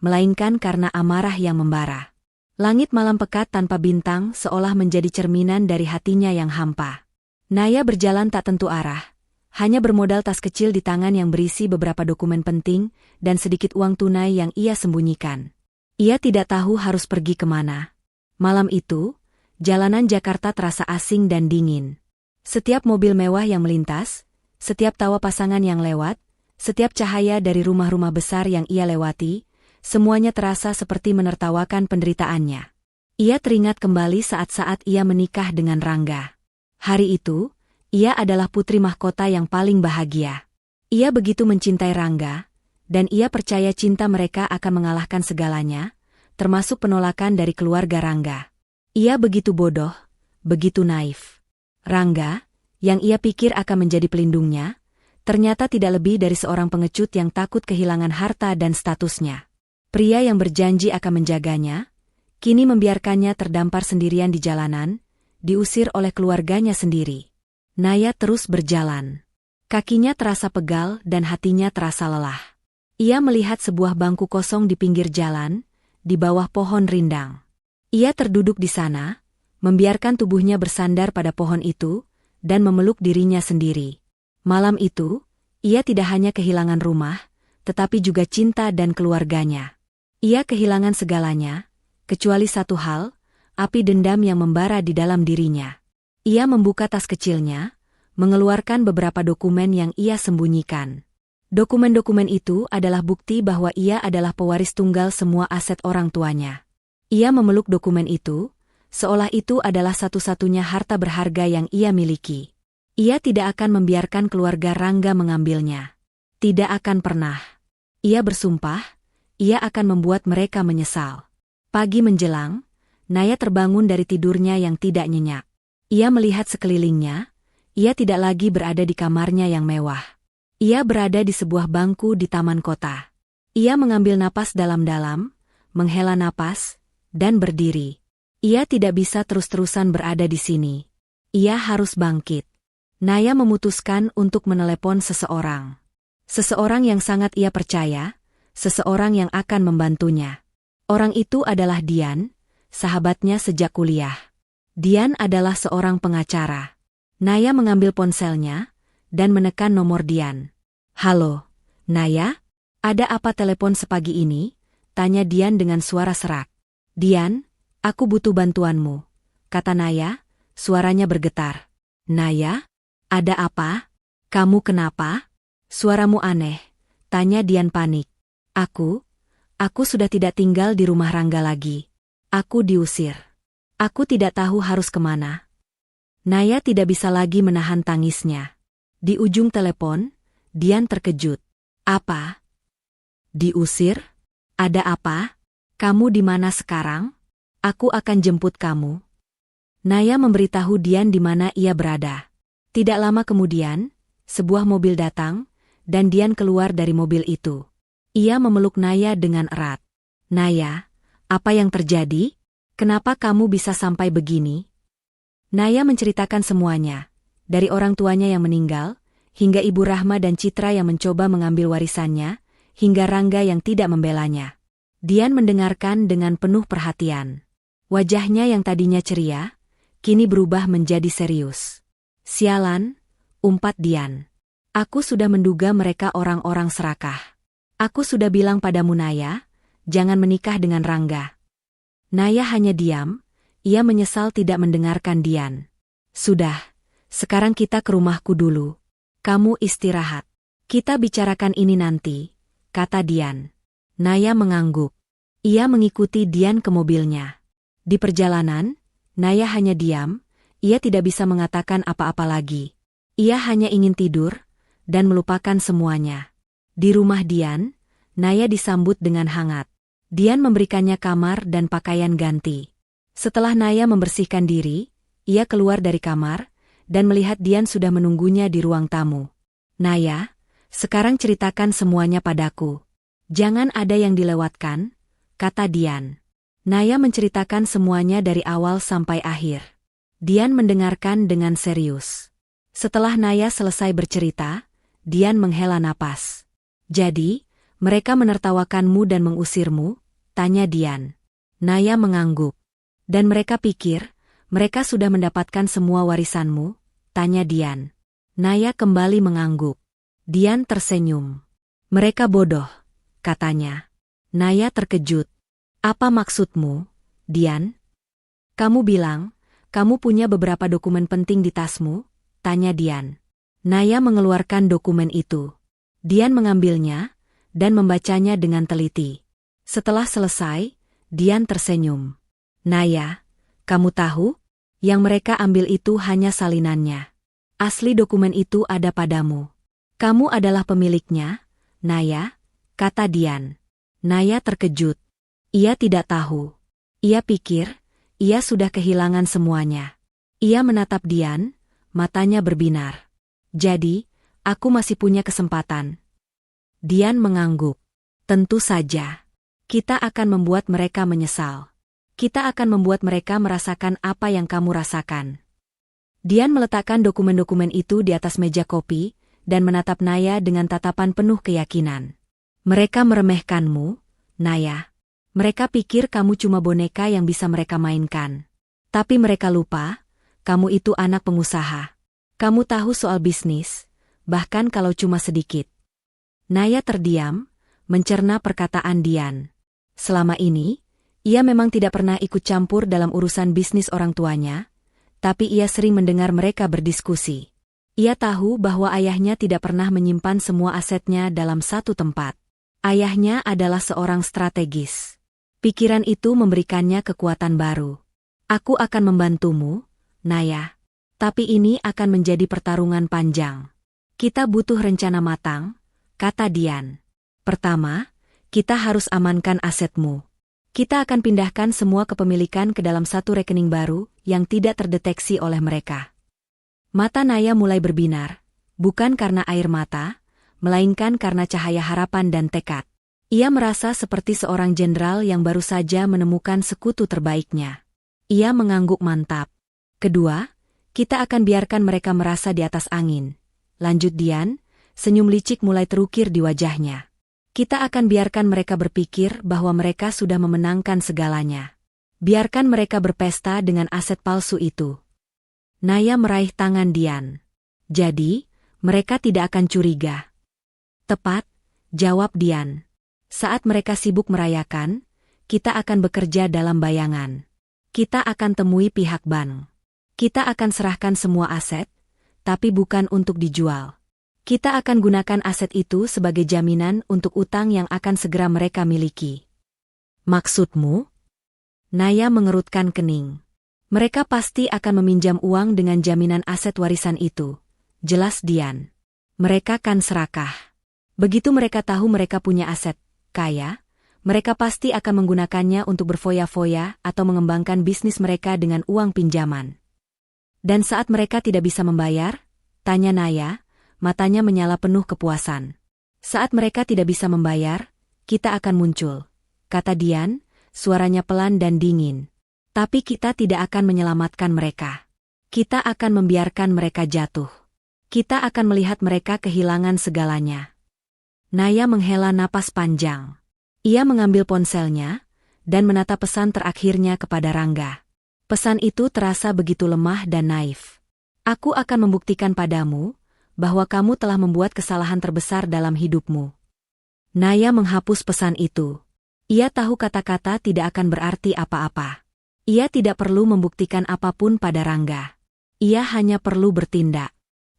melainkan karena amarah yang membara. Langit malam pekat tanpa bintang seolah menjadi cerminan dari hatinya yang hampa. Naya berjalan tak tentu arah, hanya bermodal tas kecil di tangan yang berisi beberapa dokumen penting dan sedikit uang tunai yang ia sembunyikan. Ia tidak tahu harus pergi kemana. Malam itu, jalanan Jakarta terasa asing dan dingin. Setiap mobil mewah yang melintas, setiap tawa pasangan yang lewat, setiap cahaya dari rumah-rumah besar yang ia lewati, semuanya terasa seperti menertawakan penderitaannya. Ia teringat kembali saat-saat ia menikah dengan Rangga. Hari itu, ia adalah putri mahkota yang paling bahagia. Ia begitu mencintai Rangga, dan ia percaya cinta mereka akan mengalahkan segalanya, termasuk penolakan dari keluarga Rangga. Ia begitu bodoh, begitu naif. Rangga, yang ia pikir akan menjadi pelindungnya, ternyata tidak lebih dari seorang pengecut yang takut kehilangan harta dan statusnya. Pria yang berjanji akan menjaganya, kini membiarkannya terdampar sendirian di jalanan, diusir oleh keluarganya sendiri. Naya terus berjalan. Kakinya terasa pegal dan hatinya terasa lelah. Ia melihat sebuah bangku kosong di pinggir jalan, di bawah pohon rindang. Ia terduduk di sana, membiarkan tubuhnya bersandar pada pohon itu, dan memeluk dirinya sendiri. Malam itu, ia tidak hanya kehilangan rumah, tetapi juga cinta dan keluarganya. Ia kehilangan segalanya, kecuali satu hal, api dendam yang membara di dalam dirinya. Ia membuka tas kecilnya, mengeluarkan beberapa dokumen yang ia sembunyikan. Dokumen-dokumen itu adalah bukti bahwa ia adalah pewaris tunggal semua aset orang tuanya. Ia memeluk dokumen itu, seolah itu adalah satu-satunya harta berharga yang ia miliki. Ia tidak akan membiarkan keluarga Rangga mengambilnya. Tidak akan pernah. Ia bersumpah, ia akan membuat mereka menyesal. Pagi menjelang, Naya terbangun dari tidurnya yang tidak nyenyak. Ia melihat sekelilingnya, ia tidak lagi berada di kamarnya yang mewah. Ia berada di sebuah bangku di taman kota. Ia mengambil napas dalam-dalam, menghela napas, dan berdiri. Ia tidak bisa terus-terusan berada di sini. Ia harus bangkit. Naya memutuskan untuk menelepon seseorang. Seseorang yang sangat ia percaya, seseorang yang akan membantunya. Orang itu adalah Dian, sahabatnya sejak kuliah. Dian adalah seorang pengacara. Naya mengambil ponselnya dan menekan nomor Dian. "Halo, Naya? Ada apa telepon sepagi ini?" tanya Dian dengan suara serak. "Dian, aku butuh bantuanmu," kata Naya, suaranya bergetar. "Naya? Ada apa? Kamu kenapa? Suaramu aneh," tanya Dian panik. Aku sudah tidak tinggal di rumah Rangga lagi. Aku diusir. Aku tidak tahu harus kemana." Naya tidak bisa lagi menahan tangisnya. Di ujung telepon, Dian terkejut. "Apa? Diusir? Ada apa? Kamu di mana sekarang? Aku akan jemput kamu." Naya memberitahu Dian di mana ia berada. Tidak lama kemudian, sebuah mobil datang, dan Dian keluar dari mobil itu. Ia memeluk Naya dengan erat. "Naya, apa yang terjadi? Kenapa kamu bisa sampai begini?" Naya menceritakan semuanya, dari orang tuanya yang meninggal, hingga Ibu Rahma dan Citra yang mencoba mengambil warisannya, hingga Rangga yang tidak membelanya. Dian mendengarkan dengan penuh perhatian. Wajahnya yang tadinya ceria, kini berubah menjadi serius. "Sialan," umpat Dian. "Aku sudah menduga mereka orang-orang serakah. Aku sudah bilang padamu Naya, jangan menikah dengan Rangga." Naya hanya diam. Ia menyesal tidak mendengarkan Dian. "Sudah, sekarang kita ke rumahku dulu. Kamu istirahat. Kita bicarakan ini nanti," kata Dian. Naya mengangguk. Ia mengikuti Dian ke mobilnya. Di perjalanan, Naya hanya diam, ia tidak bisa mengatakan apa-apa lagi. Ia hanya ingin tidur, dan melupakan semuanya. Di rumah Dian, Naya disambut dengan hangat. Dian memberikannya kamar dan pakaian ganti. Setelah Naya membersihkan diri, ia keluar dari kamar, dan melihat Dian sudah menunggunya di ruang tamu. "Naya, sekarang ceritakan semuanya padaku. Jangan ada yang dilewatkan," kata Dian. Naya menceritakan semuanya dari awal sampai akhir. Dian mendengarkan dengan serius. Setelah Naya selesai bercerita, Dian menghela napas. "Jadi, mereka menertawakanmu dan mengusirmu?" tanya Dian. Naya mengangguk. "Dan mereka pikir, mereka sudah mendapatkan semua warisanmu?" tanya Dian. Naya kembali mengangguk. Dian tersenyum. "Mereka bodoh," katanya. Naya terkejut. "Apa maksudmu, Dian? Kamu bilang, kamu punya beberapa dokumen penting di tasmu?" tanya Dian. Naya mengeluarkan dokumen itu. Dian mengambilnya, dan membacanya dengan teliti. Setelah selesai, Dian tersenyum. "Naya, kamu tahu? Yang mereka ambil itu hanya salinannya. Asli dokumen itu ada padamu. Kamu adalah pemiliknya, Naya," kata Dian. Naya terkejut. Ia tidak tahu. Ia pikir, ia sudah kehilangan semuanya. Ia menatap Dian, matanya berbinar. "Jadi, aku masih punya kesempatan?" Dian mengangguk. "Tentu saja. Kita akan membuat mereka menyesal. Kita akan membuat mereka merasakan apa yang kamu rasakan." Dian meletakkan dokumen-dokumen itu di atas meja kopi, dan menatap Naya dengan tatapan penuh keyakinan. "Mereka meremehkanmu, Naya. Mereka pikir kamu cuma boneka yang bisa mereka mainkan. Tapi mereka lupa, kamu itu anak pengusaha. Kamu tahu soal bisnis, bahkan kalau cuma sedikit." Naya terdiam, mencerna perkataan Dian. Selama ini, ia memang tidak pernah ikut campur dalam urusan bisnis orang tuanya, tapi ia sering mendengar mereka berdiskusi. Ia tahu bahwa ayahnya tidak pernah menyimpan semua asetnya dalam satu tempat. Ayahnya adalah seorang strategis. Pikiran itu memberikannya kekuatan baru. Aku akan membantumu, Naya. Tapi ini akan menjadi pertarungan panjang. Kita butuh rencana matang, kata Dian. Pertama, kita harus amankan asetmu. Kita akan pindahkan semua kepemilikan ke dalam satu rekening baru yang tidak terdeteksi oleh mereka. Mata Naya mulai berbinar, bukan karena air mata, melainkan karena cahaya harapan dan tekad. Ia merasa seperti seorang jenderal yang baru saja menemukan sekutu terbaiknya. Ia mengangguk mantap. Kedua, kita akan biarkan mereka merasa di atas angin. Lanjut Dian, senyum licik mulai terukir di wajahnya. Kita akan biarkan mereka berpikir bahwa mereka sudah memenangkan segalanya. Biarkan mereka berpesta dengan aset palsu itu. Naya meraih tangan Dian. Jadi, mereka tidak akan curiga. Tepat, jawab Dian. Saat mereka sibuk merayakan, kita akan bekerja dalam bayangan. Kita akan temui pihak bank. Kita akan serahkan semua aset, tapi bukan untuk dijual. Kita akan gunakan aset itu sebagai jaminan untuk utang yang akan segera mereka miliki. Maksudmu? Naya mengerutkan kening. Mereka pasti akan meminjam uang dengan jaminan aset warisan itu. Jelas Dian. Mereka kan serakah. Begitu mereka tahu mereka punya aset kaya, mereka pasti akan menggunakannya untuk berfoya-foya atau mengembangkan bisnis mereka dengan uang pinjaman. Dan saat mereka tidak bisa membayar, tanya Naya, matanya menyala penuh kepuasan. Saat mereka tidak bisa membayar, kita akan muncul, kata Dian, suaranya pelan dan dingin. Tapi kita tidak akan menyelamatkan mereka. Kita akan membiarkan mereka jatuh. Kita akan melihat mereka kehilangan segalanya. Naya menghela napas panjang. Ia mengambil ponselnya dan menatap pesan terakhirnya kepada Rangga. Pesan itu terasa begitu lemah dan naif. Aku akan membuktikan padamu bahwa kamu telah membuat kesalahan terbesar dalam hidupmu. Naya menghapus pesan itu. Ia tahu kata-kata tidak akan berarti apa-apa. Ia tidak perlu membuktikan apapun pada Rangga. Ia hanya perlu bertindak.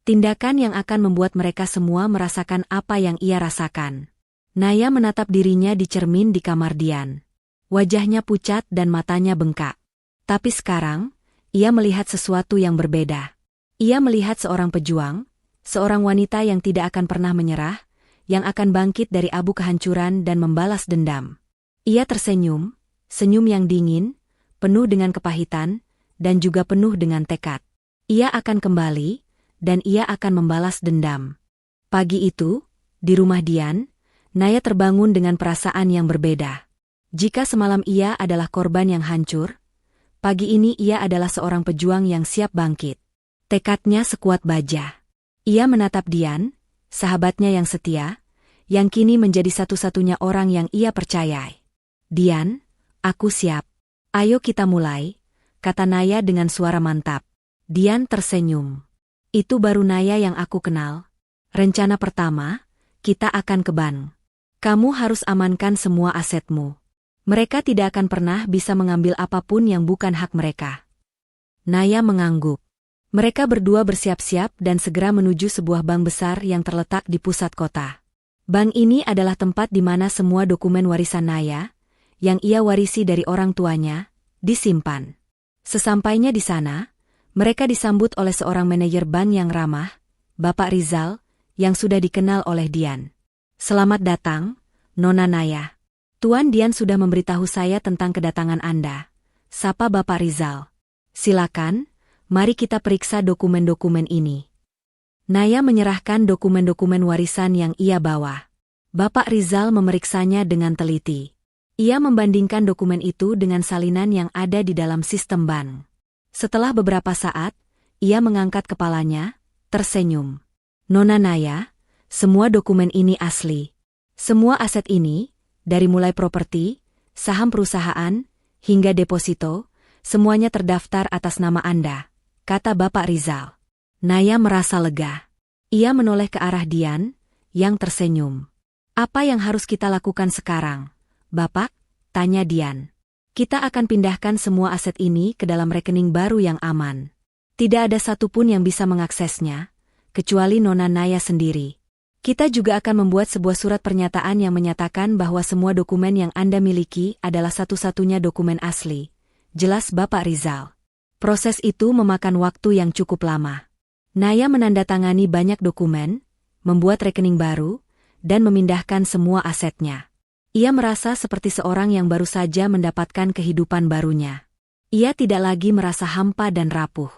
Tindakan yang akan membuat mereka semua merasakan apa yang ia rasakan. Naya menatap dirinya di cermin di kamar Dian. Wajahnya pucat dan matanya bengkak. Tapi sekarang, ia melihat sesuatu yang berbeda. Ia melihat seorang pejuang, seorang wanita yang tidak akan pernah menyerah, yang akan bangkit dari abu kehancuran dan membalas dendam. Ia tersenyum, senyum yang dingin, penuh dengan kepahitan, dan juga penuh dengan tekad. Ia akan kembali, dan ia akan membalas dendam. Pagi itu, di rumah Dian, Naya terbangun dengan perasaan yang berbeda. Jika semalam ia adalah korban yang hancur, pagi ini ia adalah seorang pejuang yang siap bangkit. Tekadnya sekuat baja. Ia menatap Dian, sahabatnya yang setia, yang kini menjadi satu-satunya orang yang ia percayai. Dian, aku siap. Ayo kita mulai, kata Naya dengan suara mantap. Dian tersenyum. Itu baru Naya yang aku kenal. Rencana pertama, kita akan ke bank. Kamu harus amankan semua asetmu. Mereka tidak akan pernah bisa mengambil apapun yang bukan hak mereka. Naya mengangguk. Mereka berdua bersiap-siap dan segera menuju sebuah bank besar yang terletak di pusat kota. Bank ini adalah tempat di mana semua dokumen warisan Naya, yang ia warisi dari orang tuanya, disimpan. Sesampainya di sana, mereka disambut oleh seorang manajer bank yang ramah, Bapak Rizal, yang sudah dikenal oleh Dian. Selamat datang, Nona Naya. Tuan Dian sudah memberitahu saya tentang kedatangan Anda. Sapa Bapak Rizal. Silakan, mari kita periksa dokumen-dokumen ini. Naya menyerahkan dokumen-dokumen warisan yang ia bawa. Bapak Rizal memeriksanya dengan teliti. Ia membandingkan dokumen itu dengan salinan yang ada di dalam sistem bank. Setelah beberapa saat, ia mengangkat kepalanya, tersenyum. Nona Naya, semua dokumen ini asli. Semua aset ini, dari mulai properti, saham perusahaan, hingga deposito, semuanya terdaftar atas nama Anda, kata Bapak Rizal. Naya merasa lega. Ia menoleh ke arah Dian, yang tersenyum. Apa yang harus kita lakukan sekarang, Bapak? Tanya Dian. Kita akan pindahkan semua aset ini ke dalam rekening baru yang aman. Tidak ada satupun yang bisa mengaksesnya, kecuali Nona Naya sendiri. Kita juga akan membuat sebuah surat pernyataan yang menyatakan bahwa semua dokumen yang Anda miliki adalah satu-satunya dokumen asli. Jelas Bapak Rizal. Proses itu memakan waktu yang cukup lama. Naya menandatangani banyak dokumen, membuat rekening baru, dan memindahkan semua asetnya. Ia merasa seperti seorang yang baru saja mendapatkan kehidupan barunya. Ia tidak lagi merasa hampa dan rapuh.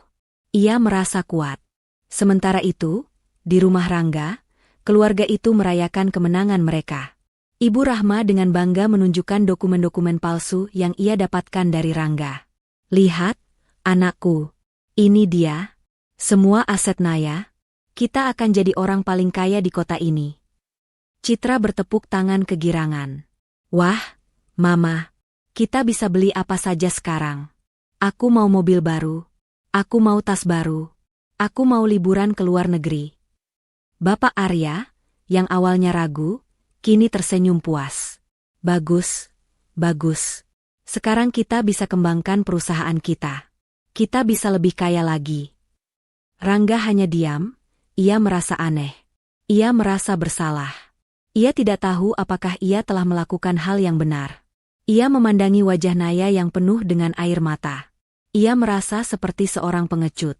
Ia merasa kuat. Sementara itu, di rumah Rangga, keluarga itu merayakan kemenangan mereka. Ibu Rahma dengan bangga menunjukkan dokumen-dokumen palsu yang ia dapatkan dari Rangga. Lihat, anakku. Ini dia. Semua aset Naya. Kita akan jadi orang paling kaya di kota ini. Citra bertepuk tangan kegirangan. Wah, Mama. Kita bisa beli apa saja sekarang. Aku mau mobil baru. Aku mau tas baru. Aku mau liburan ke luar negeri. Bapak Arya, yang awalnya ragu, kini tersenyum puas. Bagus, bagus. Sekarang kita bisa kembangkan perusahaan kita. Kita bisa lebih kaya lagi. Rangga hanya diam, ia merasa aneh. Ia merasa bersalah. Ia tidak tahu apakah ia telah melakukan hal yang benar. Ia memandangi wajah Naya yang penuh dengan air mata. Ia merasa seperti seorang pengecut.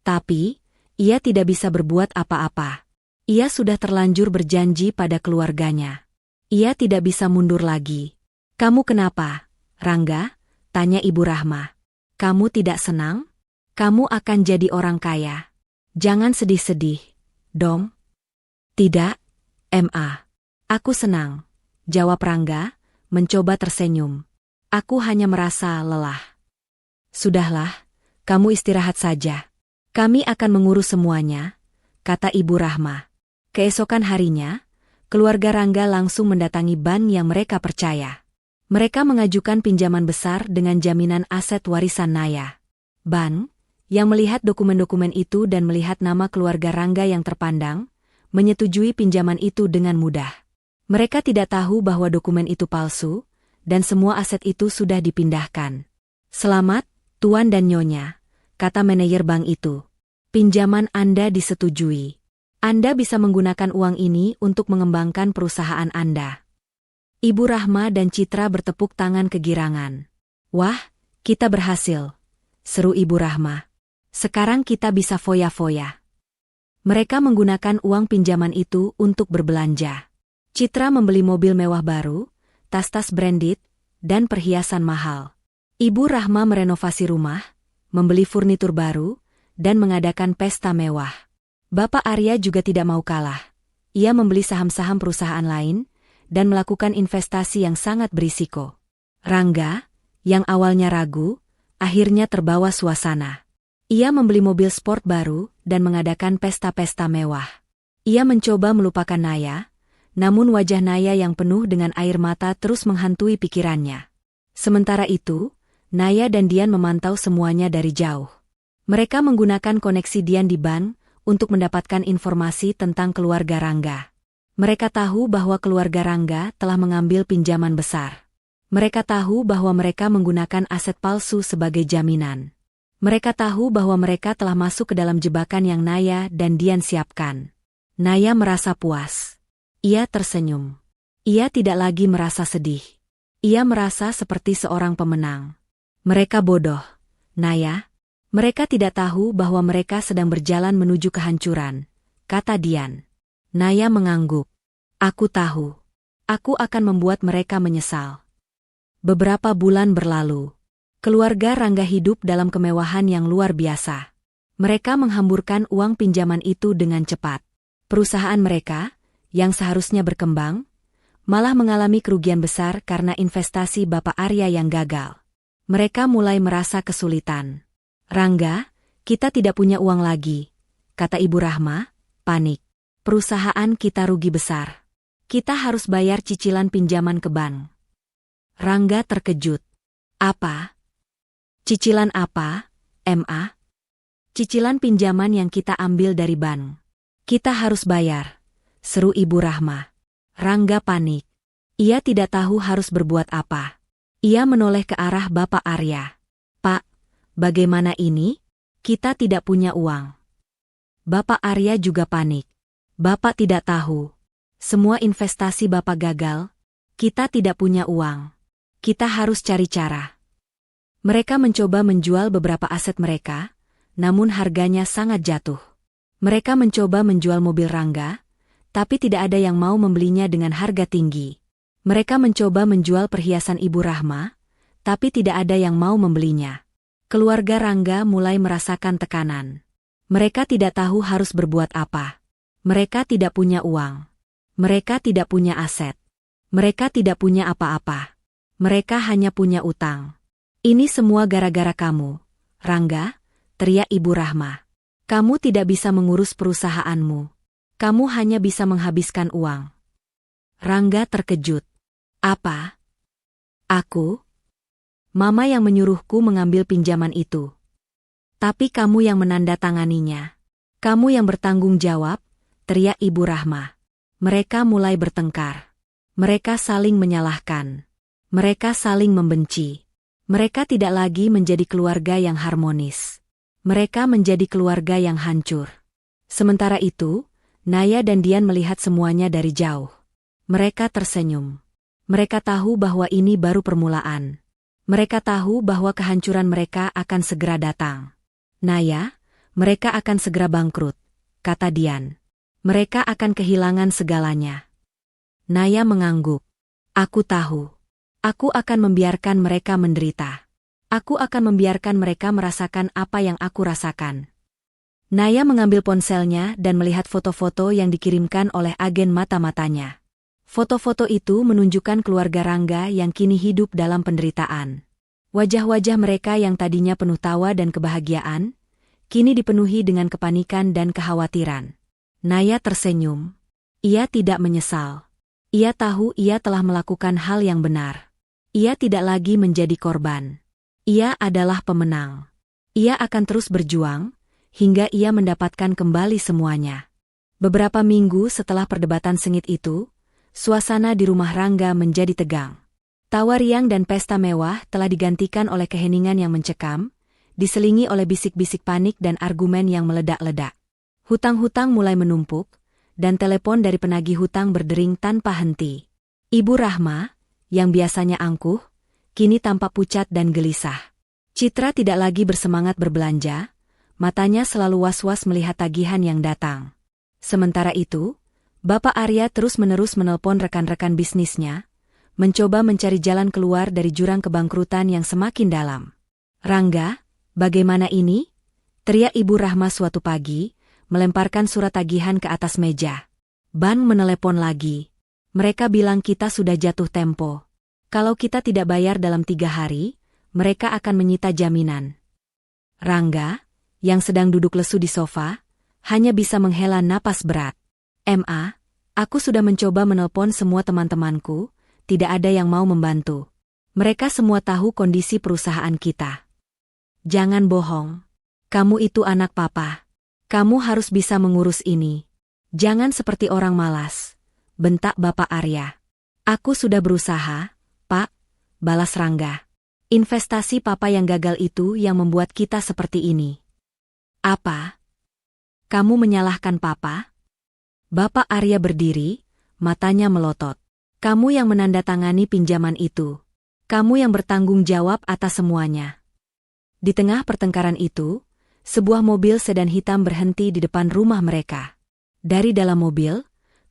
Tapi, ia tidak bisa berbuat apa-apa. Ia sudah terlanjur berjanji pada keluarganya. Ia tidak bisa mundur lagi. Kamu kenapa, Rangga? Tanya Ibu Rahma. Kamu tidak senang? Kamu akan jadi orang kaya. Jangan sedih-sedih, dong. Tidak, Ma. Aku senang, jawab Rangga, mencoba tersenyum. Aku hanya merasa lelah. Sudahlah, kamu istirahat saja. Kami akan mengurus semuanya, kata Ibu Rahma. Keesokan harinya, keluarga Rangga langsung mendatangi bank yang mereka percaya. Mereka mengajukan pinjaman besar dengan jaminan aset warisan Naya. Bank, yang melihat dokumen-dokumen itu dan melihat nama keluarga Rangga yang terpandang, menyetujui pinjaman itu dengan mudah. Mereka tidak tahu bahwa dokumen itu palsu, dan semua aset itu sudah dipindahkan. Selamat, Tuan dan Nyonya, kata manajer bank itu. Pinjaman Anda disetujui. Anda bisa menggunakan uang ini untuk mengembangkan perusahaan Anda. Ibu Rahma dan Citra bertepuk tangan kegirangan. Wah, kita berhasil, seru Ibu Rahma. Sekarang kita bisa foya-foya. Mereka menggunakan uang pinjaman itu untuk berbelanja. Citra membeli mobil mewah baru, tas-tas branded, dan perhiasan mahal. Ibu Rahma merenovasi rumah, membeli furnitur baru, dan mengadakan pesta mewah. Bapak Arya juga tidak mau kalah. Ia membeli saham-saham perusahaan lain, dan melakukan investasi yang sangat berisiko. Rangga, yang awalnya ragu, akhirnya terbawa suasana. Ia membeli mobil sport baru, dan mengadakan pesta-pesta mewah. Ia mencoba melupakan Naya, namun wajah Naya yang penuh dengan air mata terus menghantui pikirannya. Sementara itu, Naya dan Dian memantau semuanya dari jauh. Mereka menggunakan koneksi Dian di bank untuk mendapatkan informasi tentang keluarga Rangga. Mereka tahu bahwa keluarga Rangga telah mengambil pinjaman besar. Mereka tahu bahwa mereka menggunakan aset palsu sebagai jaminan. Mereka tahu bahwa mereka telah masuk ke dalam jebakan yang Naya dan Dian siapkan. Naya merasa puas. Ia tersenyum. Ia tidak lagi merasa sedih. Ia merasa seperti seorang pemenang. Mereka bodoh, Naya. Mereka tidak tahu bahwa mereka sedang berjalan menuju kehancuran, kata Dian. Naya mengangguk. Aku tahu. Aku akan membuat mereka menyesal. Beberapa bulan berlalu. Keluarga Rangga hidup dalam kemewahan yang luar biasa. Mereka menghamburkan uang pinjaman itu dengan cepat. Perusahaan mereka, yang seharusnya berkembang, malah mengalami kerugian besar karena investasi Bapak Arya yang gagal. Mereka mulai merasa kesulitan. Rangga, kita tidak punya uang lagi, kata Ibu Rahma, panik. Perusahaan kita rugi besar. Kita harus bayar cicilan pinjaman ke bank. Rangga terkejut. Apa? Cicilan apa, Ma? Cicilan pinjaman yang kita ambil dari bank. Kita harus bayar, seru Ibu Rahma. Rangga panik. Ia tidak tahu harus berbuat apa. Ia menoleh ke arah Bapak Arya. "Pak, bagaimana ini? Kita tidak punya uang." Bapak Arya juga panik. "Bapak tidak tahu. Semua investasi Bapak gagal. Kita tidak punya uang. Kita harus cari cara." Mereka mencoba menjual beberapa aset mereka, namun harganya sangat jatuh. Mereka mencoba menjual mobil Rangga, tapi tidak ada yang mau membelinya dengan harga tinggi. Mereka mencoba menjual perhiasan Ibu Rahma, tapi tidak ada yang mau membelinya. Keluarga Rangga mulai merasakan tekanan. Mereka tidak tahu harus berbuat apa. Mereka tidak punya uang. Mereka tidak punya aset. Mereka tidak punya apa-apa. Mereka hanya punya utang. "Ini semua gara-gara kamu, Rangga," teriak Ibu Rahma. "Kamu tidak bisa mengurus perusahaanmu. Kamu hanya bisa menghabiskan uang." Rangga terkejut. "Apa? Aku? Mama yang menyuruhku mengambil pinjaman itu. Tapi kamu yang menandatanganinya. Kamu yang bertanggung jawab," teriak Ibu Rahma. Mereka mulai bertengkar. Mereka saling menyalahkan. Mereka saling membenci. Mereka tidak lagi menjadi keluarga yang harmonis. Mereka menjadi keluarga yang hancur. Sementara itu, Naya dan Dian melihat semuanya dari jauh. Mereka tersenyum. Mereka tahu bahwa ini baru permulaan. Mereka tahu bahwa kehancuran mereka akan segera datang. "Naya, mereka akan segera bangkrut," kata Dian. "Mereka akan kehilangan segalanya." Naya mengangguk. "Aku tahu. Aku akan membiarkan mereka menderita. Aku akan membiarkan mereka merasakan apa yang aku rasakan." Naya mengambil ponselnya dan melihat foto-foto yang dikirimkan oleh agen mata-matanya. Foto-foto itu menunjukkan keluarga Rangga yang kini hidup dalam penderitaan. Wajah-wajah mereka yang tadinya penuh tawa dan kebahagiaan, kini dipenuhi dengan kepanikan dan kekhawatiran. Naya tersenyum. Ia tidak menyesal. Ia tahu ia telah melakukan hal yang benar. Ia tidak lagi menjadi korban. Ia adalah pemenang. Ia akan terus berjuang, hingga ia mendapatkan kembali semuanya. Beberapa minggu setelah perdebatan sengit itu, suasana di rumah Rangga menjadi tegang. Tawa riang dan pesta mewah telah digantikan oleh keheningan yang mencekam, diselingi oleh bisik-bisik panik dan argumen yang meledak-ledak. Hutang-hutang mulai menumpuk, dan telepon dari penagih hutang berdering tanpa henti. Ibu Rahma, yang biasanya angkuh, kini tampak pucat dan gelisah. Citra tidak lagi bersemangat berbelanja, matanya selalu was-was melihat tagihan yang datang. Sementara itu, Bapak Arya terus-menerus menelpon rekan-rekan bisnisnya, mencoba mencari jalan keluar dari jurang kebangkrutan yang semakin dalam. "Rangga, bagaimana ini?" teriak Ibu Rahma suatu pagi, melemparkan surat tagihan ke atas meja. "Bank menelepon lagi. Mereka bilang kita sudah jatuh tempo. Kalau kita tidak bayar dalam 3 hari, mereka akan menyita jaminan." Rangga, yang sedang duduk lesu di sofa, hanya bisa menghela napas berat. "Ma, aku sudah mencoba menelpon semua teman-temanku, tidak ada yang mau membantu. Mereka semua tahu kondisi perusahaan kita." "Jangan bohong. Kamu itu anak papa. Kamu harus bisa mengurus ini. Jangan seperti orang malas," bentak Bapak Arya. "Aku sudah berusaha, Pak," balas Rangga. "Investasi papa yang gagal itu yang membuat kita seperti ini." "Apa? Kamu menyalahkan papa?" Bapak Arya berdiri, matanya melotot. "Kamu yang menandatangani pinjaman itu. Kamu yang bertanggung jawab atas semuanya." Di tengah pertengkaran itu, sebuah mobil sedan hitam berhenti di depan rumah mereka. Dari dalam mobil,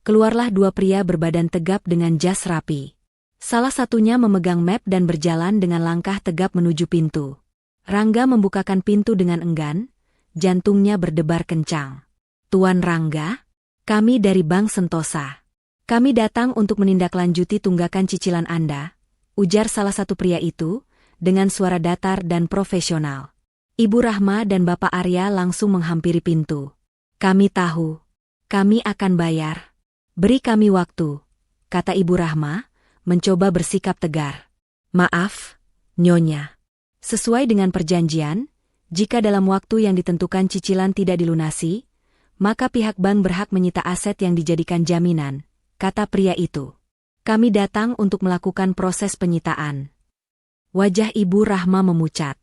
keluarlah 2 pria berbadan tegap dengan jas rapi. Salah satunya memegang map dan berjalan dengan langkah tegap menuju pintu. Rangga membukakan pintu dengan enggan, jantungnya berdebar kencang. "Tuan Rangga, kami dari Bank Sentosa. Kami datang untuk menindaklanjuti tunggakan cicilan Anda," ujar salah satu pria itu, dengan suara datar dan profesional. Ibu Rahma dan Bapak Arya langsung menghampiri pintu. "Kami tahu. Kami akan bayar. Beri kami waktu," kata Ibu Rahma, mencoba bersikap tegar. "Maaf, Nyonya. Sesuai dengan perjanjian, jika dalam waktu yang ditentukan cicilan tidak dilunasi, maka pihak bank berhak menyita aset yang dijadikan jaminan," kata pria itu. "Kami datang untuk melakukan proses penyitaan." Wajah Ibu Rahma memucat.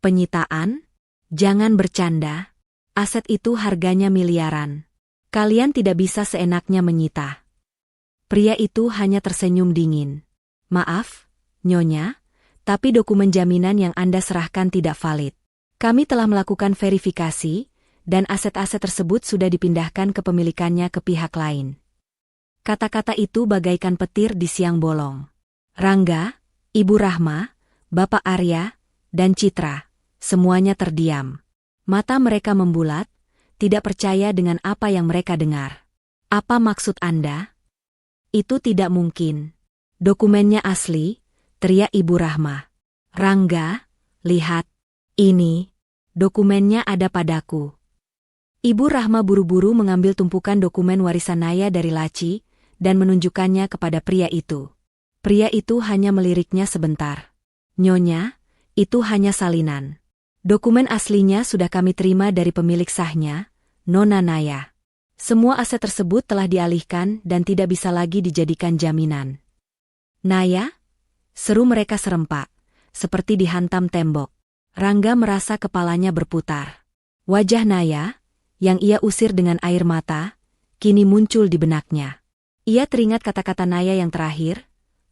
Penyitaan? Jangan bercanda. Aset itu harganya miliaran. Kalian tidak bisa seenaknya menyita. Pria itu hanya tersenyum dingin. Maaf, Nyonya, tapi dokumen jaminan yang Anda serahkan tidak valid. Kami telah melakukan verifikasi, dan aset-aset tersebut sudah dipindahkan kepemilikannya ke pihak lain. Kata-kata itu bagaikan petir di siang bolong. Rangga, Ibu Rahma, Bapak Arya, dan Citra, semuanya terdiam. Mata mereka membulat, tidak percaya dengan apa yang mereka dengar. Apa maksud Anda? Itu tidak mungkin. Dokumennya asli, teriak Ibu Rahma. Rangga, lihat. Ini, dokumennya ada padaku. Ibu Rahma buru-buru mengambil tumpukan dokumen warisan Naya dari laci, dan menunjukkannya kepada pria itu. Pria itu hanya meliriknya sebentar. Nyonya, itu hanya salinan. Dokumen aslinya sudah kami terima dari pemilik sahnya, Nona Naya. Semua aset tersebut telah dialihkan dan tidak bisa lagi dijadikan jaminan. Naya? Seru mereka serempak, seperti dihantam tembok. Rangga merasa kepalanya berputar. Wajah Naya, yang ia usir dengan air mata, kini muncul di benaknya. Ia teringat kata-kata Naya yang terakhir,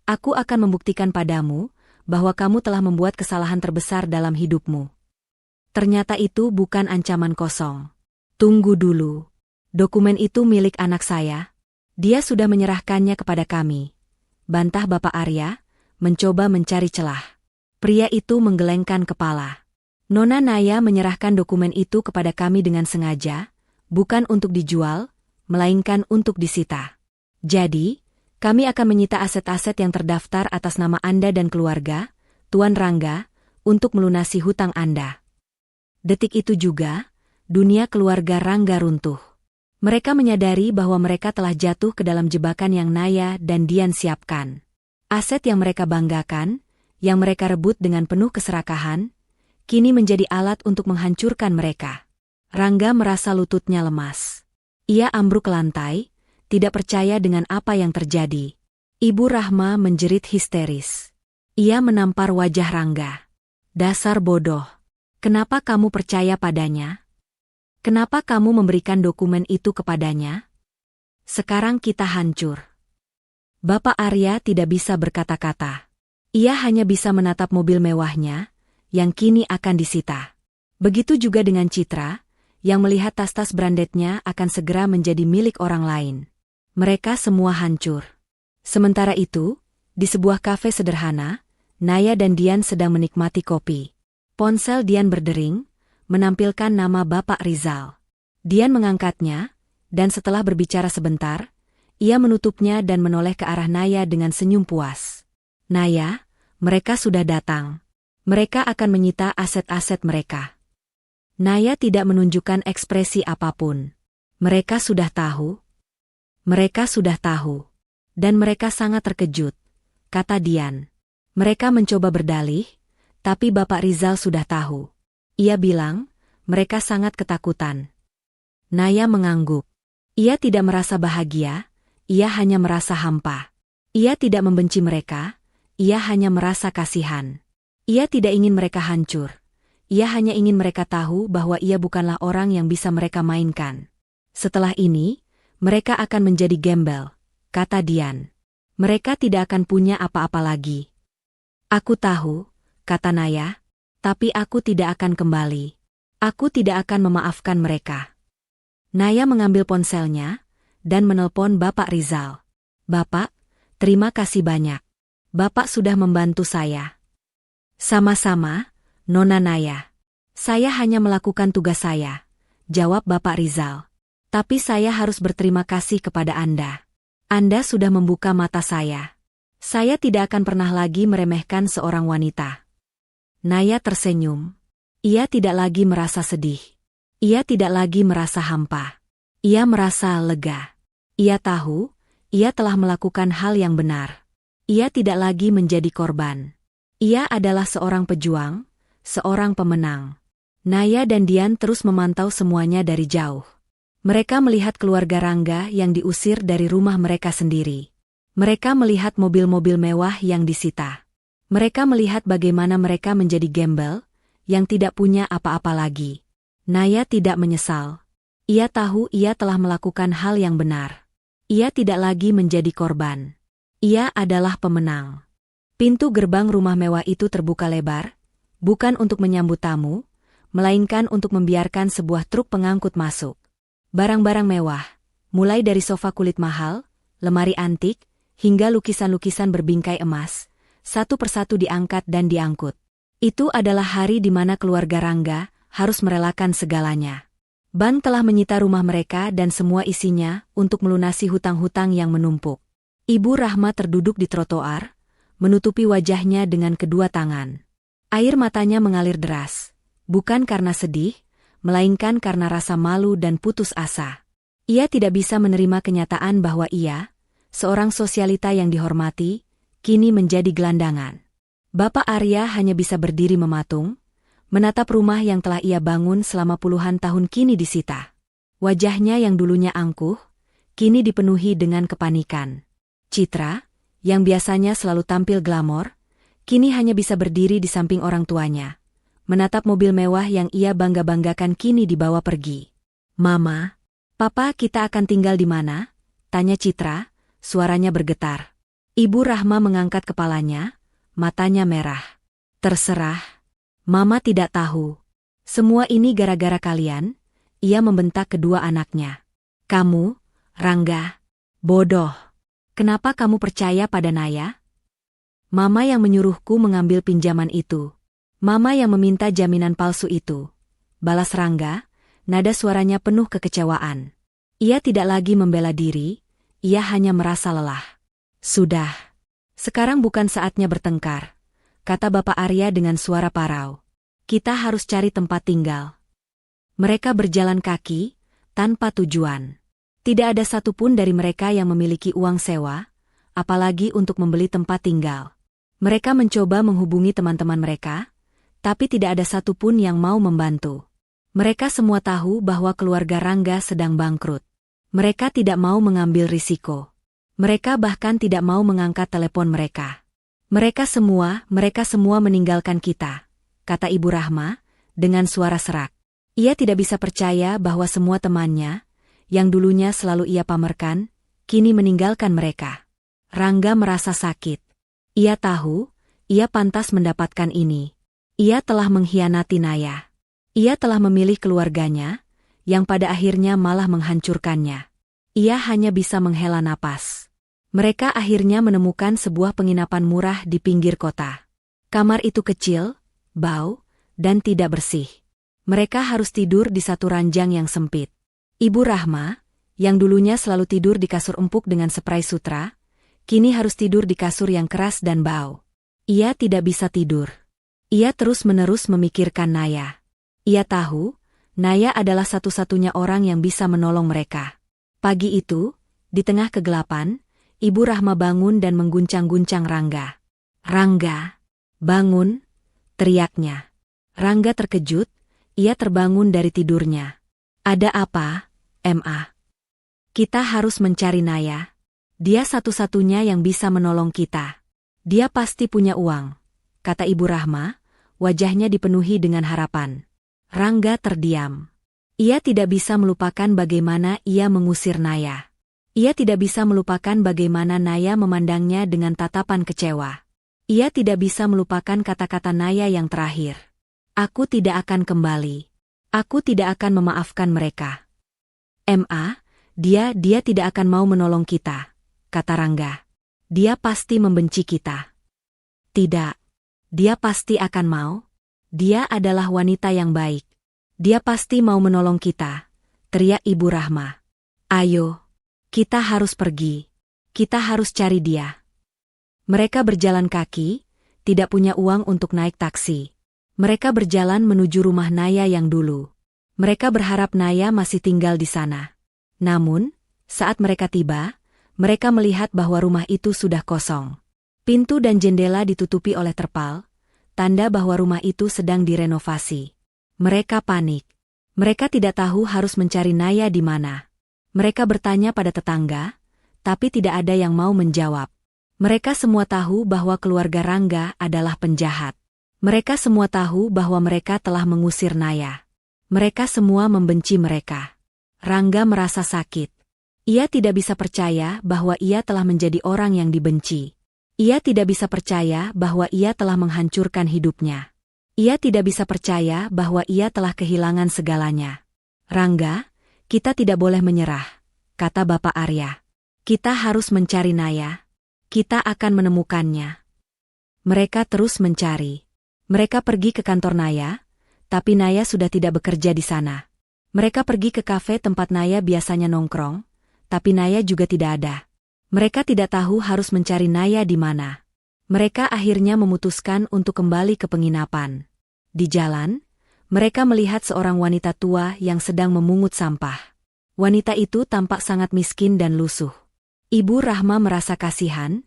"Aku akan membuktikan padamu bahwa kamu telah membuat kesalahan terbesar dalam hidupmu." Ternyata itu bukan ancaman kosong. Tunggu dulu. Dokumen itu milik anak saya. Dia sudah menyerahkannya kepada kami. Bantah Bapak Arya, mencoba mencari celah. Pria itu menggelengkan kepala. Nona Naya menyerahkan dokumen itu kepada kami dengan sengaja, bukan untuk dijual, melainkan untuk disita. Jadi, kami akan menyita aset-aset yang terdaftar atas nama Anda dan keluarga, Tuan Rangga, untuk melunasi hutang Anda. Detik itu juga, dunia keluarga Rangga runtuh. Mereka menyadari bahwa mereka telah jatuh ke dalam jebakan yang Naya dan Dian siapkan. Aset yang mereka banggakan, yang mereka rebut dengan penuh keserakahan, kini menjadi alat untuk menghancurkan mereka. Rangga merasa lututnya lemas. Ia ambruk ke lantai, tidak percaya dengan apa yang terjadi. Ibu Rahma menjerit histeris. Ia menampar wajah Rangga. Dasar bodoh. Kenapa kamu percaya padanya? Kenapa kamu memberikan dokumen itu kepadanya? Sekarang kita hancur. Bapak Arya tidak bisa berkata-kata. Ia hanya bisa menatap mobil mewahnya, yang kini akan disita. Begitu juga dengan Citra, yang melihat tas-tas brandednya akan segera menjadi milik orang lain. Mereka semua hancur. Sementara itu, di sebuah kafe sederhana, Naya dan Dian sedang menikmati kopi. Ponsel Dian berdering, menampilkan nama Bapak Rizal. Dian mengangkatnya, dan setelah berbicara sebentar, ia menutupnya dan menoleh ke arah Naya dengan senyum puas. Naya, mereka sudah datang. Mereka akan menyita aset-aset mereka. Naya tidak menunjukkan ekspresi apapun. Mereka sudah tahu. Mereka sudah tahu. Dan mereka sangat terkejut, kata Dian. Mereka mencoba berdalih, tapi Bapak Rizal sudah tahu. Ia bilang, mereka sangat ketakutan. Naya mengangguk. Ia tidak merasa bahagia, ia hanya merasa hampa. Ia tidak membenci mereka, ia hanya merasa kasihan. Ia tidak ingin mereka hancur. Ia hanya ingin mereka tahu bahwa ia bukanlah orang yang bisa mereka mainkan. Setelah ini, mereka akan menjadi gembel, kata Dian. Mereka tidak akan punya apa-apa lagi. Aku tahu, kata Naya, tapi aku tidak akan kembali. Aku tidak akan memaafkan mereka. Naya mengambil ponselnya, dan menelpon Bapak Rizal. Bapak, terima kasih banyak. Bapak sudah membantu saya. Sama-sama, Nona Naya. Saya hanya melakukan tugas saya, jawab Bapak Rizal. Tapi saya harus berterima kasih kepada Anda. Anda sudah membuka mata saya. Saya tidak akan pernah lagi meremehkan seorang wanita. Naya tersenyum. Ia tidak lagi merasa sedih. Ia tidak lagi merasa hampa. Ia merasa lega. Ia tahu, ia telah melakukan hal yang benar. Ia tidak lagi menjadi korban. Ia adalah seorang pejuang, seorang pemenang. Naya dan Dian terus memantau semuanya dari jauh. Mereka melihat keluarga Rangga yang diusir dari rumah mereka sendiri. Mereka melihat mobil-mobil mewah yang disita. Mereka melihat bagaimana mereka menjadi gembel, yang tidak punya apa-apa lagi. Naya tidak menyesal. Ia tahu ia telah melakukan hal yang benar. Ia tidak lagi menjadi korban. Ia adalah pemenang. Pintu gerbang rumah mewah itu terbuka lebar, bukan untuk menyambut tamu, melainkan untuk membiarkan sebuah truk pengangkut masuk. Barang-barang mewah, mulai dari sofa kulit mahal, lemari antik, hingga lukisan-lukisan berbingkai emas, satu persatu diangkat dan diangkut. Itu adalah hari di mana keluarga Rangga harus merelakan segalanya. Bank telah menyita rumah mereka dan semua isinya untuk melunasi hutang-hutang yang menumpuk. Ibu Rahma terduduk di trotoar, menutupi wajahnya dengan kedua tangan. Air matanya mengalir deras, bukan karena sedih, melainkan karena rasa malu dan putus asa. Ia tidak bisa menerima kenyataan bahwa ia, seorang sosialita yang dihormati, kini menjadi gelandangan. Bapak Arya hanya bisa berdiri mematung, menatap rumah yang telah ia bangun selama puluhan tahun kini disita. Wajahnya yang dulunya angkuh, kini dipenuhi dengan kepanikan. Citra, yang biasanya selalu tampil glamor, kini hanya bisa berdiri di samping orang tuanya, menatap mobil mewah yang ia bangga-banggakan kini dibawa pergi. "Mama, Papa, kita akan tinggal di mana?" tanya Citra, suaranya bergetar. Ibu Rahma mengangkat kepalanya, matanya merah. "Terserah. Mama tidak tahu. Semua ini gara-gara kalian," ia membentak kedua anaknya. "Kamu, Rangga, bodoh. Kenapa kamu percaya pada Naya? Mama yang menyuruhku mengambil pinjaman itu. Mama yang meminta jaminan palsu itu," balas Rangga, nada suaranya penuh kekecewaan. Ia tidak lagi membela diri, ia hanya merasa lelah. "Sudah. Sekarang bukan saatnya bertengkar," kata Bapak Arya dengan suara parau. "Kita harus cari tempat tinggal." Mereka berjalan kaki, tanpa tujuan. Tidak ada satupun dari mereka yang memiliki uang sewa, apalagi untuk membeli tempat tinggal. Mereka mencoba menghubungi teman-teman mereka, tapi tidak ada satupun yang mau membantu. Mereka semua tahu bahwa keluarga Rangga sedang bangkrut. Mereka tidak mau mengambil risiko. Mereka bahkan tidak mau mengangkat telepon mereka. Mereka semua meninggalkan kita," kata Ibu Rahma, dengan suara serak. Ia tidak bisa percaya bahwa semua temannya, yang dulunya selalu ia pamerkan, kini meninggalkan mereka. Rangga merasa sakit. Ia tahu, ia pantas mendapatkan ini. Ia telah mengkhianati Naya. Ia telah memilih keluarganya, yang pada akhirnya malah menghancurkannya. Ia hanya bisa menghela napas. Mereka akhirnya menemukan sebuah penginapan murah di pinggir kota. Kamar itu kecil, bau, dan tidak bersih. Mereka harus tidur di satu ranjang yang sempit. Ibu Rahma, yang dulunya selalu tidur di kasur empuk dengan spray sutra, kini harus tidur di kasur yang keras dan bau. Ia tidak bisa tidur. Ia terus-menerus memikirkan Naya. Ia tahu, Naya adalah satu-satunya orang yang bisa menolong mereka. Pagi itu, di tengah kegelapan, Ibu Rahma bangun dan mengguncang-guncang Rangga. "Rangga, bangun!" teriaknya. Rangga terkejut, ia terbangun dari tidurnya. "Ada apa, Ma? Kita harus mencari Naya. Dia satu-satunya yang bisa menolong kita. Dia pasti punya uang," kata Ibu Rahma, wajahnya dipenuhi dengan harapan. Rangga terdiam. Ia tidak bisa melupakan bagaimana ia mengusir Naya. Ia tidak bisa melupakan bagaimana Naya memandangnya dengan tatapan kecewa. Ia tidak bisa melupakan kata-kata Naya yang terakhir. "Aku tidak akan kembali. Aku tidak akan memaafkan mereka." "Ma, dia tidak akan mau menolong kita," kata Rangga. "Dia pasti membenci kita." "Tidak. Dia pasti akan mau. Dia adalah wanita yang baik. Dia pasti mau menolong kita," teriak Ibu Rahma. "Ayo. Kita harus pergi. Kita harus cari dia." Mereka berjalan kaki, tidak punya uang untuk naik taksi. Mereka berjalan menuju rumah Naya yang dulu. Mereka berharap Naya masih tinggal di sana. Namun, saat mereka tiba, mereka melihat bahwa rumah itu sudah kosong. Pintu dan jendela ditutupi oleh terpal, tanda bahwa rumah itu sedang direnovasi. Mereka panik. Mereka tidak tahu harus mencari Naya di mana. Mereka bertanya pada tetangga, tapi tidak ada yang mau menjawab. Mereka semua tahu bahwa keluarga Rangga adalah penjahat. Mereka semua tahu bahwa mereka telah mengusir Naya. Mereka semua membenci mereka. Rangga merasa sakit. Ia tidak bisa percaya bahwa ia telah menjadi orang yang dibenci. Ia tidak bisa percaya bahwa ia telah menghancurkan hidupnya. Ia tidak bisa percaya bahwa ia telah kehilangan segalanya. Rangga, kita tidak boleh menyerah, kata Bapak Arya. Kita harus mencari Naya. Kita akan menemukannya. Mereka terus mencari. Mereka pergi ke kantor Naya, tapi Naya sudah tidak bekerja di sana. Mereka pergi ke kafe tempat Naya biasanya nongkrong, tapi Naya juga tidak ada. Mereka tidak tahu harus mencari Naya di mana. Mereka akhirnya memutuskan untuk kembali ke penginapan. Di jalan, mereka melihat seorang wanita tua yang sedang memungut sampah. Wanita itu tampak sangat miskin dan lusuh. Ibu Rahma merasa kasihan.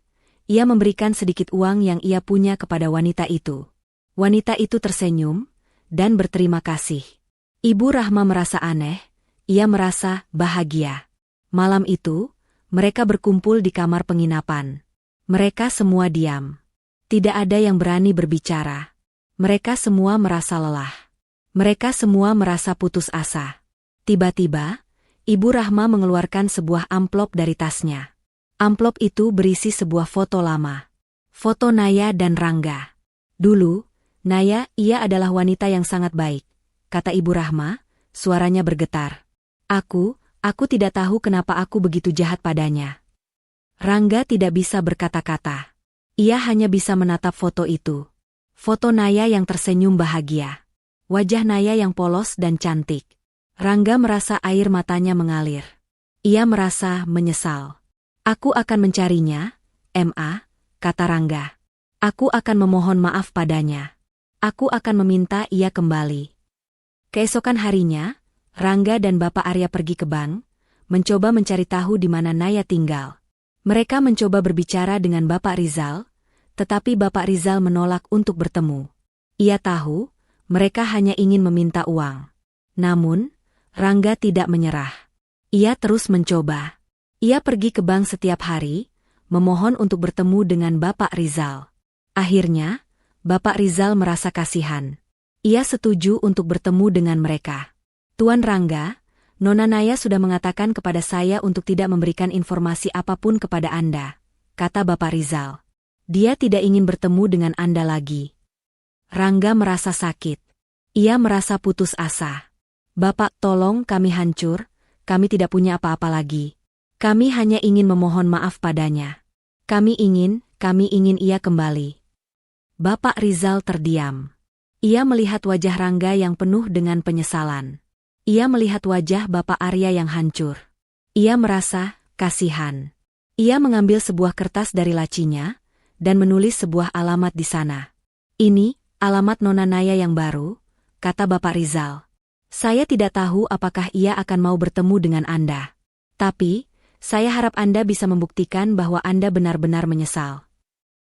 Ia memberikan sedikit uang yang ia punya kepada wanita itu. Wanita itu tersenyum dan berterima kasih. Ibu Rahma merasa aneh. Ia merasa bahagia. Malam itu, mereka berkumpul di kamar penginapan. Mereka semua diam. Tidak ada yang berani berbicara. Mereka semua merasa lelah. Mereka semua merasa putus asa. Tiba-tiba, Ibu Rahma mengeluarkan sebuah amplop dari tasnya. Amplop itu berisi sebuah foto lama. Foto Naya dan Rangga. Dulu, Naya, ia adalah wanita yang sangat baik, kata Ibu Rahma, suaranya bergetar. Aku tidak tahu kenapa aku begitu jahat padanya. Rangga tidak bisa berkata-kata. Ia hanya bisa menatap foto itu. Foto Naya yang tersenyum bahagia. Wajah Naya yang polos dan cantik. Rangga merasa air matanya mengalir. Ia merasa menyesal. Aku akan mencarinya, Ma, kata Rangga. Aku akan memohon maaf padanya. Aku akan meminta ia kembali. Keesokan harinya, Rangga dan Bapak Arya pergi ke bank, mencoba mencari tahu di mana Naya tinggal. Mereka mencoba berbicara dengan Bapak Rizal, tetapi Bapak Rizal menolak untuk bertemu. Ia tahu, mereka hanya ingin meminta uang. Namun, Rangga tidak menyerah. Ia terus mencoba. Ia pergi ke bank setiap hari, memohon untuk bertemu dengan Bapak Rizal. Akhirnya, Bapak Rizal merasa kasihan. Ia setuju untuk bertemu dengan mereka. Tuan Rangga, Nona Naya sudah mengatakan kepada saya untuk tidak memberikan informasi apapun kepada Anda, kata Bapak Rizal. Dia tidak ingin bertemu dengan Anda lagi. Rangga merasa sakit. Ia merasa putus asa. Bapak, tolong kami hancur, kami tidak punya apa-apa lagi. Kami hanya ingin memohon maaf padanya. Kami ingin ia kembali. Bapak Rizal terdiam. Ia melihat wajah Rangga yang penuh dengan penyesalan. Ia melihat wajah Bapak Arya yang hancur. Ia merasa kasihan. Ia mengambil sebuah kertas dari lacinya dan menulis sebuah alamat di sana. Ini alamat Nona Naya yang baru, kata Bapak Rizal. Saya tidak tahu apakah ia akan mau bertemu dengan Anda. Tapi, saya harap Anda bisa membuktikan bahwa Anda benar-benar menyesal.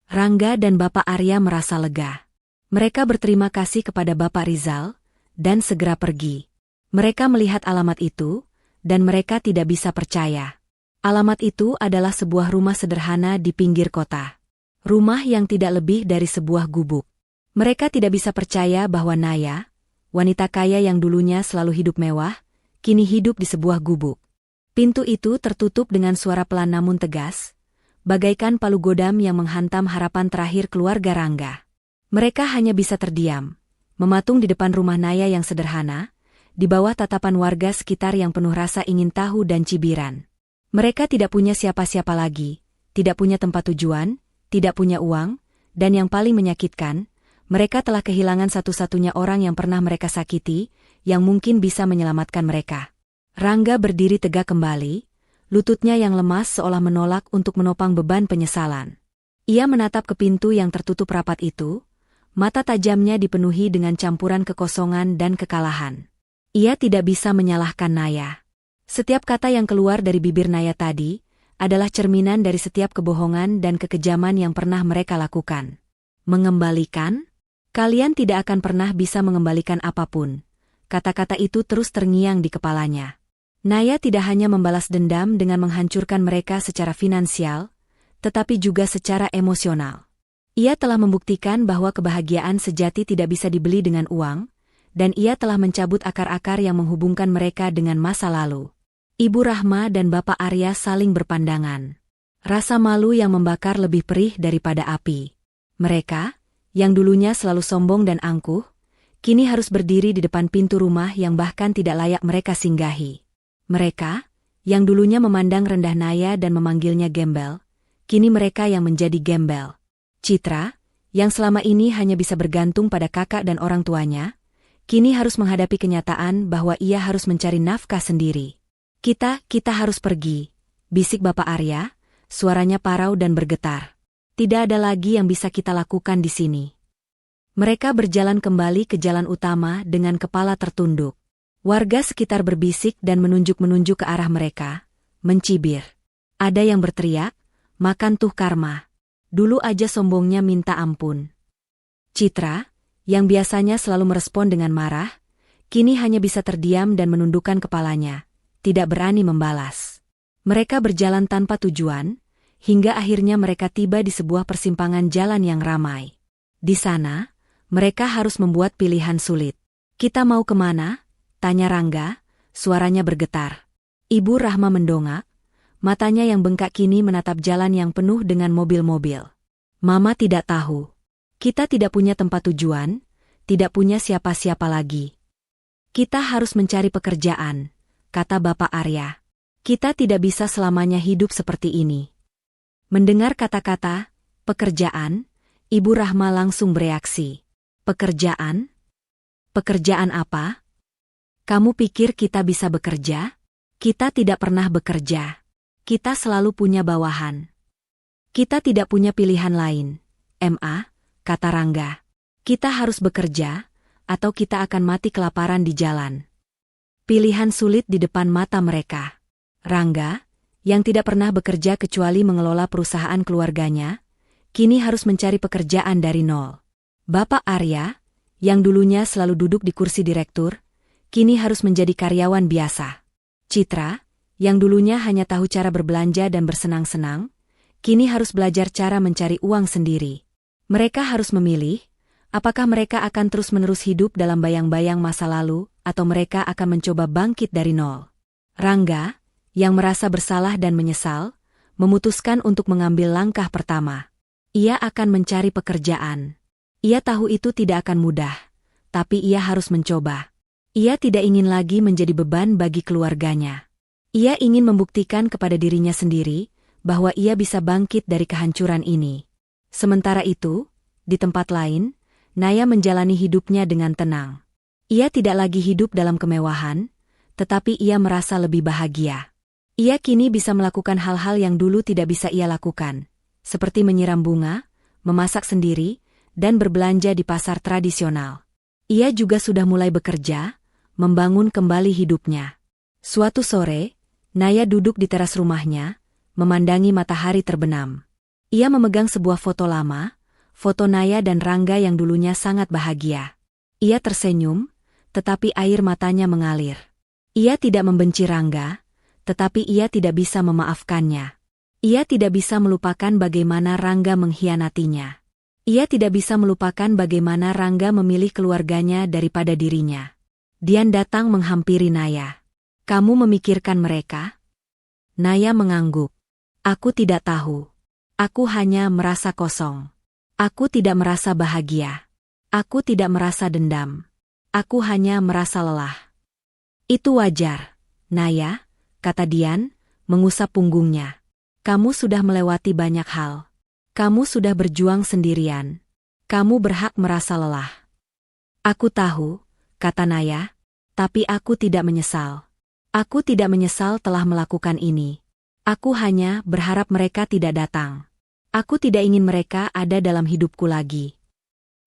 Rangga dan Bapak Arya merasa lega. Mereka berterima kasih kepada Bapak Rizal, dan segera pergi. Mereka melihat alamat itu, dan mereka tidak bisa percaya. Alamat itu adalah sebuah rumah sederhana di pinggir kota. Rumah yang tidak lebih dari sebuah gubuk. Mereka tidak bisa percaya bahwa Naya, wanita kaya yang dulunya selalu hidup mewah, kini hidup di sebuah gubuk. Pintu itu tertutup dengan suara pelan namun tegas, bagaikan palu godam yang menghantam harapan terakhir keluarga Rangga. Mereka hanya bisa terdiam, mematung di depan rumah Naya yang sederhana, di bawah tatapan warga sekitar yang penuh rasa ingin tahu dan cibiran. Mereka tidak punya siapa-siapa lagi, tidak punya tempat tujuan, tidak punya uang, dan yang paling menyakitkan, mereka telah kehilangan satu-satunya orang yang pernah mereka sakiti, yang mungkin bisa menyelamatkan mereka. Rangga berdiri tegak kembali, lututnya yang lemas seolah menolak untuk menopang beban penyesalan. Ia menatap ke pintu yang tertutup rapat itu, mata tajamnya dipenuhi dengan campuran kekosongan dan kekalahan. Ia tidak bisa menyalahkan Naya. Setiap kata yang keluar dari bibir Naya tadi, adalah cerminan dari setiap kebohongan dan kekejaman yang pernah mereka lakukan. Mengembalikan? Kalian tidak akan pernah bisa mengembalikan apapun. Kata-kata itu terus terngiang di kepalanya. Naya tidak hanya membalas dendam dengan menghancurkan mereka secara finansial, tetapi juga secara emosional. Ia telah membuktikan bahwa kebahagiaan sejati tidak bisa dibeli dengan uang, dan ia telah mencabut akar-akar yang menghubungkan mereka dengan masa lalu. Ibu Rahma dan Bapak Arya saling berpandangan. Rasa malu yang membakar lebih perih daripada api. Mereka, yang dulunya selalu sombong dan angkuh, kini harus berdiri di depan pintu rumah yang bahkan tidak layak mereka singgahi. Mereka, yang dulunya memandang rendah Naya dan memanggilnya gembel, kini mereka yang menjadi gembel. Citra, yang selama ini hanya bisa bergantung pada kakak dan orang tuanya, kini harus menghadapi kenyataan bahwa ia harus mencari nafkah sendiri. Kita harus pergi, bisik Bapak Arya, suaranya parau dan bergetar. Tidak ada lagi yang bisa kita lakukan di sini. Mereka berjalan kembali ke jalan utama dengan kepala tertunduk. Warga sekitar berbisik dan menunjuk-menunjuk ke arah mereka, mencibir. Ada yang berteriak, "Makan tuh Karma. Dulu aja sombongnya minta ampun." Citra, yang biasanya selalu merespon dengan marah, kini hanya bisa terdiam dan menundukkan kepalanya, tidak berani membalas. Mereka berjalan tanpa tujuan, hingga akhirnya mereka tiba di sebuah persimpangan jalan yang ramai. Di sana, mereka harus membuat pilihan sulit. "Kita mau kemana?" tanya Rangga, suaranya bergetar. Ibu Rahma mendongak, matanya yang bengkak kini menatap jalan yang penuh dengan mobil-mobil. "Mama tidak tahu. Kita tidak punya tempat tujuan, tidak punya siapa-siapa lagi. Kita harus mencari pekerjaan," kata Bapak Arya. "Kita tidak bisa selamanya hidup seperti ini." Mendengar kata-kata pekerjaan, Ibu Rahma langsung bereaksi. "Pekerjaan? Pekerjaan apa? Kamu pikir kita bisa bekerja? Kita tidak pernah bekerja. Kita selalu punya bawahan. Kita tidak punya pilihan lain, Ma," kata Rangga. "Kita harus bekerja, atau kita akan mati kelaparan di jalan." Pilihan sulit di depan mata mereka. Rangga, yang tidak pernah bekerja kecuali mengelola perusahaan keluarganya, kini harus mencari pekerjaan dari nol. Bapak Arya, yang dulunya selalu duduk di kursi direktur, kini harus menjadi karyawan biasa. Citra, yang dulunya hanya tahu cara berbelanja dan bersenang-senang, kini harus belajar cara mencari uang sendiri. Mereka harus memilih, apakah mereka akan terus-menerus hidup dalam bayang-bayang masa lalu, atau mereka akan mencoba bangkit dari nol. Rangga, yang merasa bersalah dan menyesal, memutuskan untuk mengambil langkah pertama. Ia akan mencari pekerjaan. Ia tahu itu tidak akan mudah, tapi ia harus mencoba. Ia tidak ingin lagi menjadi beban bagi keluarganya. Ia ingin membuktikan kepada dirinya sendiri bahwa ia bisa bangkit dari kehancuran ini. Sementara itu, di tempat lain, Naya menjalani hidupnya dengan tenang. Ia tidak lagi hidup dalam kemewahan, tetapi ia merasa lebih bahagia. Ia kini bisa melakukan hal-hal yang dulu tidak bisa ia lakukan, seperti menyiram bunga, memasak sendiri, dan berbelanja di pasar tradisional. Ia juga sudah mulai bekerja, membangun kembali hidupnya. Suatu sore, Naya duduk di teras rumahnya, memandangi matahari terbenam. Ia memegang sebuah foto lama, foto Naya dan Rangga yang dulunya sangat bahagia. Ia tersenyum, tetapi air matanya mengalir. Ia tidak membenci Rangga, tetapi ia tidak bisa memaafkannya. Ia tidak bisa melupakan bagaimana Rangga mengkhianatinya. Ia tidak bisa melupakan bagaimana Rangga memilih keluarganya daripada dirinya. Dian datang menghampiri Naya. "Kamu memikirkan mereka?" Naya mengangguk. "Aku tidak tahu. Aku hanya merasa kosong. Aku tidak merasa bahagia. Aku tidak merasa dendam. Aku hanya merasa lelah." "Itu wajar, Naya," kata Dian, mengusap punggungnya. "Kamu sudah melewati banyak hal. Kamu sudah berjuang sendirian. Kamu berhak merasa lelah." "Aku tahu," kata Naya, "tapi aku tidak menyesal. Aku tidak menyesal telah melakukan ini. Aku hanya berharap mereka tidak datang. Aku tidak ingin mereka ada dalam hidupku lagi."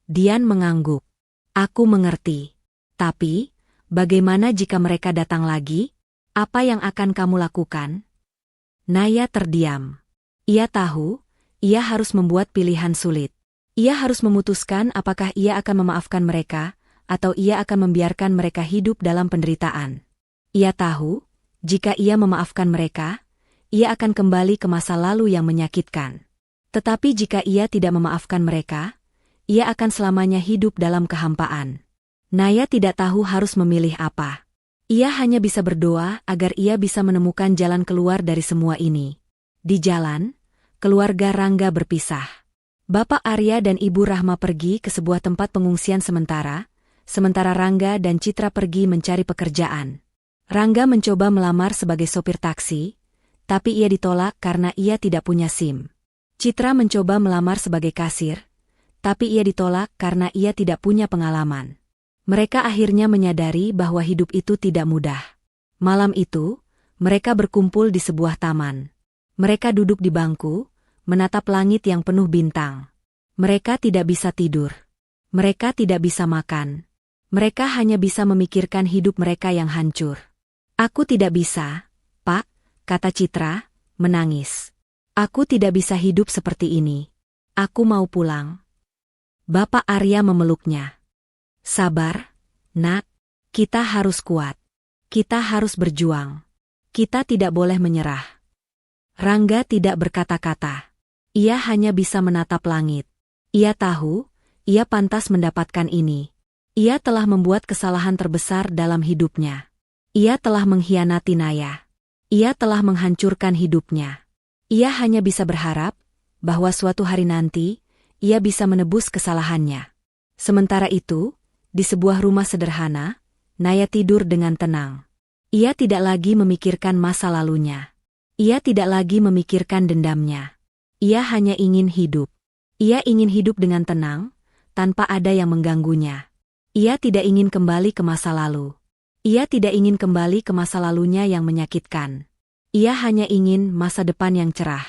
Dian mengangguk. "Aku mengerti. Tapi, bagaimana jika mereka datang lagi? Apa yang akan kamu lakukan?" Naya terdiam. Ia tahu, ia harus membuat pilihan sulit. Ia harus memutuskan apakah ia akan memaafkan mereka, atau ia akan membiarkan mereka hidup dalam penderitaan. Ia tahu, jika ia memaafkan mereka, ia akan kembali ke masa lalu yang menyakitkan. Tetapi jika ia tidak memaafkan mereka, ia akan selamanya hidup dalam kehampaan. Naya tidak tahu harus memilih apa. Ia hanya bisa berdoa agar ia bisa menemukan jalan keluar dari semua ini. Di jalan, keluarga Rangga berpisah. Bapak Arya dan Ibu Rahma pergi ke sebuah tempat pengungsian sementara Rangga dan Citra pergi mencari pekerjaan. Rangga mencoba melamar sebagai sopir taksi, tapi ia ditolak karena ia tidak punya SIM. Citra mencoba melamar sebagai kasir, tapi ia ditolak karena ia tidak punya pengalaman. Mereka akhirnya menyadari bahwa hidup itu tidak mudah. Malam itu, mereka berkumpul di sebuah taman. Mereka duduk di bangku, menatap langit yang penuh bintang. Mereka tidak bisa tidur. Mereka tidak bisa makan. Mereka hanya bisa memikirkan hidup mereka yang hancur. "Aku tidak bisa, Pak," kata Citra, menangis. "Aku tidak bisa hidup seperti ini. Aku mau pulang." Bapak Arya memeluknya. "Sabar, Nak. Kita harus kuat. Kita harus berjuang. Kita tidak boleh menyerah." Rangga tidak berkata-kata. Ia hanya bisa menatap langit. Ia tahu, ia pantas mendapatkan ini. Ia telah membuat kesalahan terbesar dalam hidupnya. Ia telah mengkhianati Naya. Ia telah menghancurkan hidupnya. Ia hanya bisa berharap bahwa suatu hari nanti, ia bisa menebus kesalahannya. Sementara itu, di sebuah rumah sederhana, Naya tidur dengan tenang. Ia tidak lagi memikirkan masa lalunya. Ia tidak lagi memikirkan dendamnya. Ia hanya ingin hidup. Ia ingin hidup dengan tenang, tanpa ada yang mengganggunya. Ia tidak ingin kembali ke masa lalu. Ia tidak ingin kembali ke masa lalunya yang menyakitkan. Ia hanya ingin masa depan yang cerah.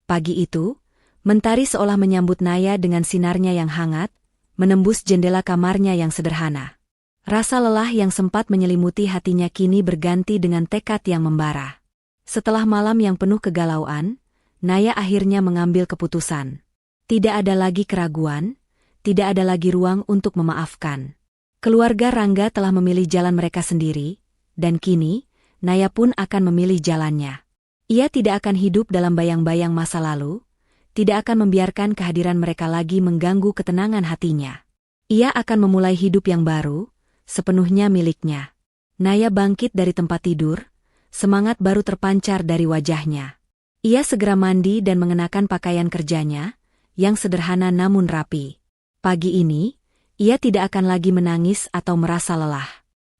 Pagi itu, mentari seolah menyambut Naya dengan sinarnya yang hangat, menembus jendela kamarnya yang sederhana. Rasa lelah yang sempat menyelimuti hatinya kini berganti dengan tekad yang membara. Setelah malam yang penuh kegalauan, Naya akhirnya mengambil keputusan. Tidak ada lagi keraguan, tidak ada lagi ruang untuk memaafkan. Keluarga Rangga telah memilih jalan mereka sendiri, dan kini, Naya pun akan memilih jalannya. Ia tidak akan hidup dalam bayang-bayang masa lalu, tidak akan membiarkan kehadiran mereka lagi mengganggu ketenangan hatinya. Ia akan memulai hidup yang baru, sepenuhnya miliknya. Naya bangkit dari tempat tidur, semangat baru terpancar dari wajahnya. Ia segera mandi dan mengenakan pakaian kerjanya, yang sederhana namun rapi. Pagi ini, ia tidak akan lagi menangis atau merasa lelah.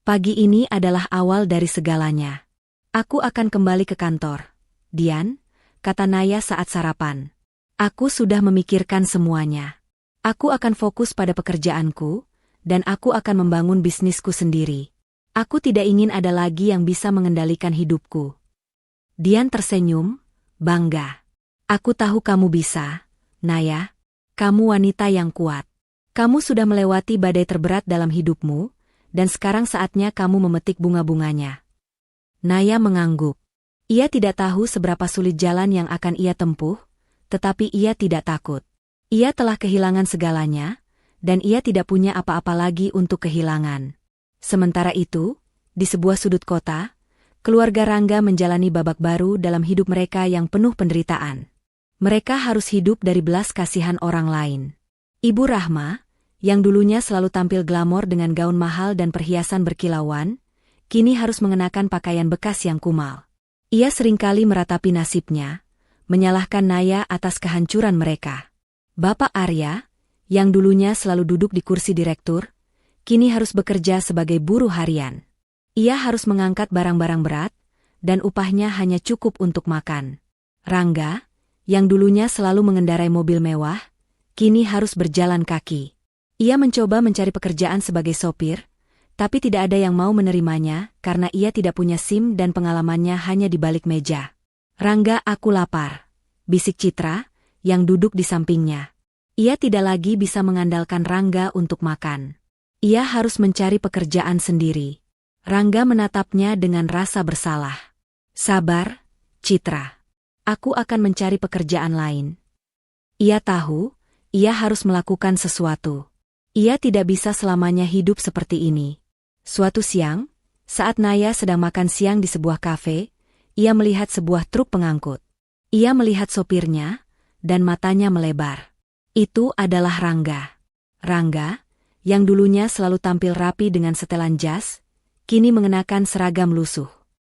Pagi ini adalah awal dari segalanya. "Aku akan kembali ke kantor, Dian," kata Naya saat sarapan. "Aku sudah memikirkan semuanya. Aku akan fokus pada pekerjaanku, dan aku akan membangun bisnisku sendiri. Aku tidak ingin ada lagi yang bisa mengendalikan hidupku." Dian tersenyum, bangga. "Aku tahu kamu bisa, Naya. Kamu wanita yang kuat. Kamu sudah melewati badai terberat dalam hidupmu, dan sekarang saatnya kamu memetik bunga-bunganya." Naya mengangguk. Ia tidak tahu seberapa sulit jalan yang akan ia tempuh, tetapi ia tidak takut. Ia telah kehilangan segalanya, dan ia tidak punya apa-apa lagi untuk kehilangan. Sementara itu, di sebuah sudut kota, keluarga Rangga menjalani babak baru dalam hidup mereka yang penuh penderitaan. Mereka harus hidup dari belas kasihan orang lain. Ibu Rahma, yang dulunya selalu tampil glamor dengan gaun mahal dan perhiasan berkilauan, kini harus mengenakan pakaian bekas yang kumal. Ia seringkali meratapi nasibnya, menyalahkan Naya atas kehancuran mereka. Bapak Arya, yang dulunya selalu duduk di kursi direktur, kini harus bekerja sebagai buruh harian. Ia harus mengangkat barang-barang berat, dan upahnya hanya cukup untuk makan. Rangga, yang dulunya selalu mengendarai mobil mewah, kini harus berjalan kaki. Ia mencoba mencari pekerjaan sebagai sopir, tapi tidak ada yang mau menerimanya karena ia tidak punya SIM dan pengalamannya hanya di balik meja. "Rangga, aku lapar," bisik Citra, yang duduk di sampingnya. Ia tidak lagi bisa mengandalkan Rangga untuk makan. Ia harus mencari pekerjaan sendiri. Rangga menatapnya dengan rasa bersalah. "Sabar, Citra. Aku akan mencari pekerjaan lain." Ia tahu, ia harus melakukan sesuatu. Ia tidak bisa selamanya hidup seperti ini. Suatu siang, saat Naya sedang makan siang di sebuah kafe, ia melihat sebuah truk pengangkut. Ia melihat sopirnya, dan matanya melebar. Itu adalah Rangga. Rangga, yang dulunya selalu tampil rapi dengan setelan jas, kini mengenakan seragam lusuh.